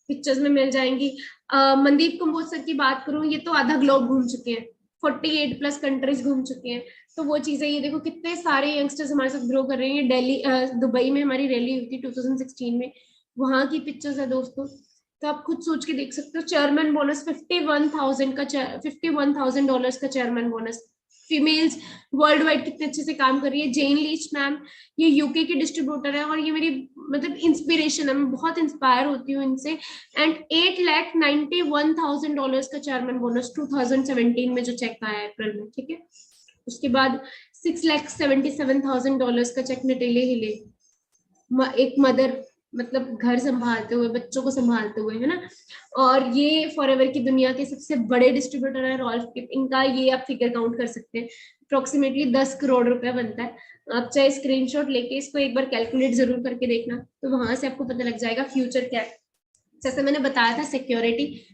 पिक्चर्स में मिल जाएंगी। मनदीप कंबोज सर की बात करूं, ये तो आधा ग्लोब घूम चुके हैं, 48+ कंट्रीज घूम चुके हैं। तो वो चीजें, ये देखो कितने सारे यंगस्टर्स हमारे साथ ग्रो कर रहे हैं। दिल्ली, दुबई में हमारी रैली हुई थी 2016 में, वहां की पिक्चर्स है दोस्तों। तो आप खुद सोच के देख सकते हो। चेयरमैन बोनस $51,000 का chairman bonus. Females world wide कितने अच्छे से काम कर रही है। जेन लीच मैम, ये यूके की डिस्ट्रीब्यूटर है, और ये मेरी मतलब इंस्पिरेशन है, मैं बहुत इंस्पायर होती हूँ इनसे। एंड $8,91,000 का चेयरमैन बोनस 2017 में जो चेक आया अप्रैल में, ठीक है। उसके बाद $6,77,000 का चेक नटेले हिले, एक मदर, मतलब घर संभालते हुए, बच्चों को संभालते हुए, है ना। और ये फॉरएवर की दुनिया के सबसे बड़े डिस्ट्रीब्यूटर है रॉल्फ किप, इनका ये आप फिगर काउंट कर सकते हैं, अप्रोक्सीमेटली 10 करोड़ रुपया बनता है। आप चाहे स्क्रीनशॉट लेके इसको एक बार कैलकुलेट जरूर करके देखना, तो वहां से आपको पता लग जाएगा फ्यूचर क्या है। जैसे मैंने बताया था सिक्योरिटी,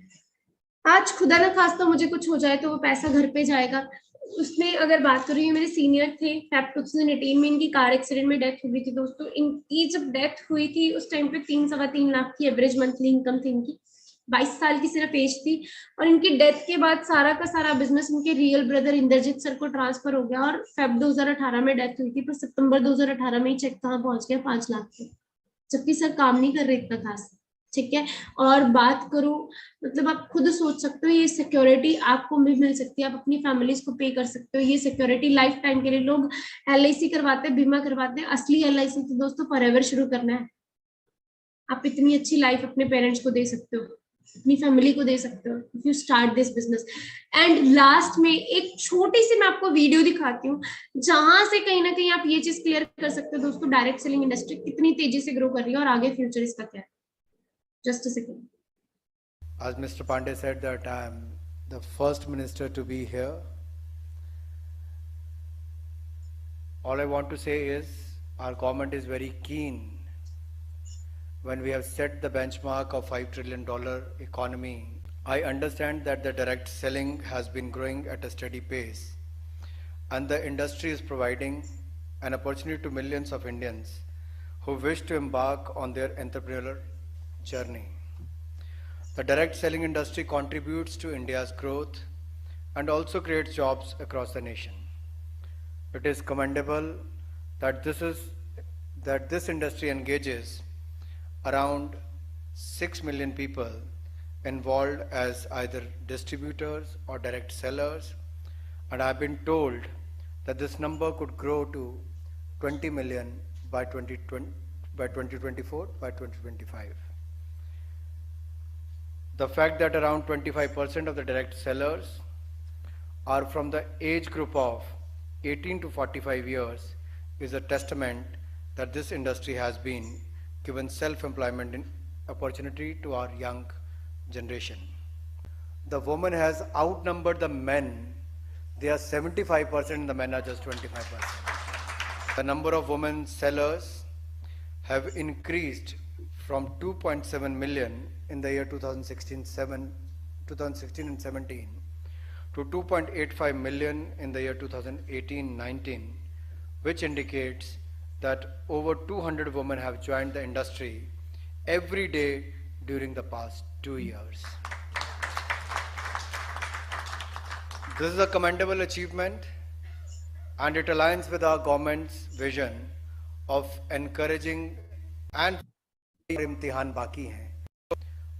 आज खुदा ना खास्ता मुझे कुछ हो जाए तो वो पैसा घर पे जाएगा। उसमें अगर बात करूँ, ये मेरे सीनियर थे, फेब 2018 में इनकी कार एक्सीडेंट में डेथ हुई थी दोस्तों। इनकी जब डेथ हुई थी उस टाइम पे 3-3.25 लाख की एवरेज मंथली इनकम थी इनकी, 22 साल की सिर्फ एज थी। और इनकी डेथ के बाद सारा का सारा बिजनेस इनके रियल ब्रदर इंद्रजीत सर को ट्रांसफर हो गया, और फेब 2018 में डेथ हुई थी, पर सितंबर 2018 में ही चेक कहाँ पहुंच गया, 5 लाख के, जबकि सर काम नहीं कर रहे इतना खास, ठीक है। और बात करूं, मतलब आप खुद सोच सकते हो, ये सिक्योरिटी आपको भी मिल सकती है, आप अपनी फैमिलीज को पे कर सकते हो। ये सिक्योरिटी लाइफ टाइम के लिए लोग LIC करवाते हैं, बीमा करवाते हैं। असली LIC तो दोस्तों फॉरएवर शुरू करना है। आप इतनी अच्छी लाइफ अपने पेरेंट्स को दे सकते हो, अपनी फैमिली को दे सकते हो, if you start this business. And last में एक छोटी सी मैं आपको वीडियो दिखाती हूँ, जहां से कहीं ना कहीं आप ये चीज क्लियर कर सकते हो दोस्तों, डायरेक्ट सेलिंग इंडस्ट्री कितनी तेजी से ग्रो कर रही है और आगे फ्यूचर इसका क्या है। Just a second.
As Mr. Pandey said that I am the first minister to be here. All I want to say is our government is very keen when we have set the benchmark of $5 trillion economy, I understand that the direct selling has been growing at a steady pace, and the industry is providing an opportunity to millions of Indians who wish to embark on their entrepreneurial journey. The direct selling industry contributes to India's growth and also creates jobs across the nation. It is commendable that this industry engages around 6 million people involved as either distributors or direct sellers, and I've been told that this number could grow to 20 million by 2024, by 2025. The fact that around 25% of the direct sellers are from the age group of 18 to 45 years is a testament that this industry has been given self-employment opportunity to our young generation. The woman has outnumbered the men. They are 75% and the men are just 25%. The number of women sellers have increased from 2.7 million in the year 2016 and 17 to 2.85 million in the year 2018-19, which indicates that over 200 women have joined the industry every day during the past 2 years. This is a commendable achievement, and it aligns with our government's vision of encouraging and imtihan baki hai.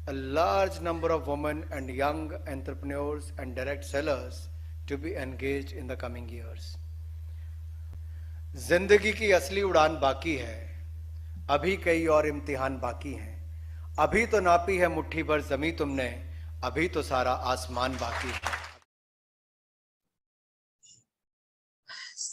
A large number of women and young entrepreneurs and direct sellers to be engaged in the coming years. जिंदगी की असली उड़ान बाकी है, अभी कई और इम्तिहान बाकी हैं, अभी तो नापी है मुट्ठी भर जमी तुमने, अभी तो सारा आसमान बाकी है।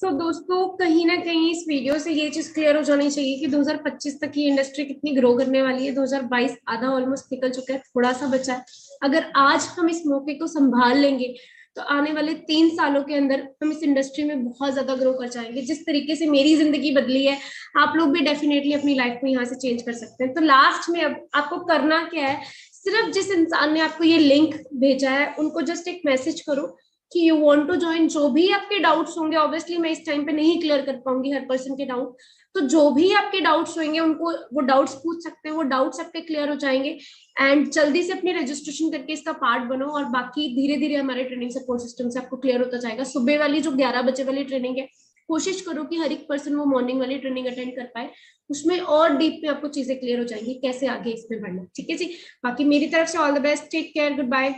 तो दोस्तों कहीं ना कहीं इस वीडियो से ये चीज क्लियर हो जानी चाहिए कि 2025 तक ये इंडस्ट्री कितनी ग्रो करने वाली है। 2022 आधा ऑलमोस्ट निकल चुका है, थोड़ा सा बचा है। अगर आज हम इस मौके को संभाल लेंगे तो आने वाले 3 सालों के अंदर हम इस इंडस्ट्री में बहुत ज्यादा ग्रो कर जाएंगे। जिस तरीके से मेरी जिंदगी बदली है, आप लोग भी डेफिनेटली अपनी लाइफ को यहाँ से चेंज कर सकते हैं। तो लास्ट में अब आपको करना क्या है, सिर्फ जिस इंसान ने आपको ये लिंक भेजा है उनको जस्ट एक मैसेज करो कि यू वांट टू ज्वाइन। जो भी आपके डाउट्स होंगे, ऑब्वियसली मैं इस टाइम पे नहीं क्लियर कर पाऊंगी हर पर्सन के डाउट, तो जो भी आपके डाउट्स होंगे उनको वो डाउट्स पूछ सकते हैं, वो डाउट्स आपके क्लियर हो जाएंगे। एंड जल्दी से अपनी रजिस्ट्रेशन करके इसका पार्ट बनो, और बाकी धीरे धीरे हमारे ट्रेनिंग सपोर्ट सिस्टम से आपको क्लियर होता जाएगा। सुबह वाली जो 11 बजे वाली ट्रेनिंग है, कोशिश करो कि हर एक पर्सन वो मॉर्निंग वाली ट्रेनिंग अटेंड कर पाए, उसमें और डीप में आपको चीजें क्लियर हो जाएंगी कैसे आगे इसमें बढ़ना। ठीक है जी, बाकी मेरी तरफ से all the best, take care, good bye.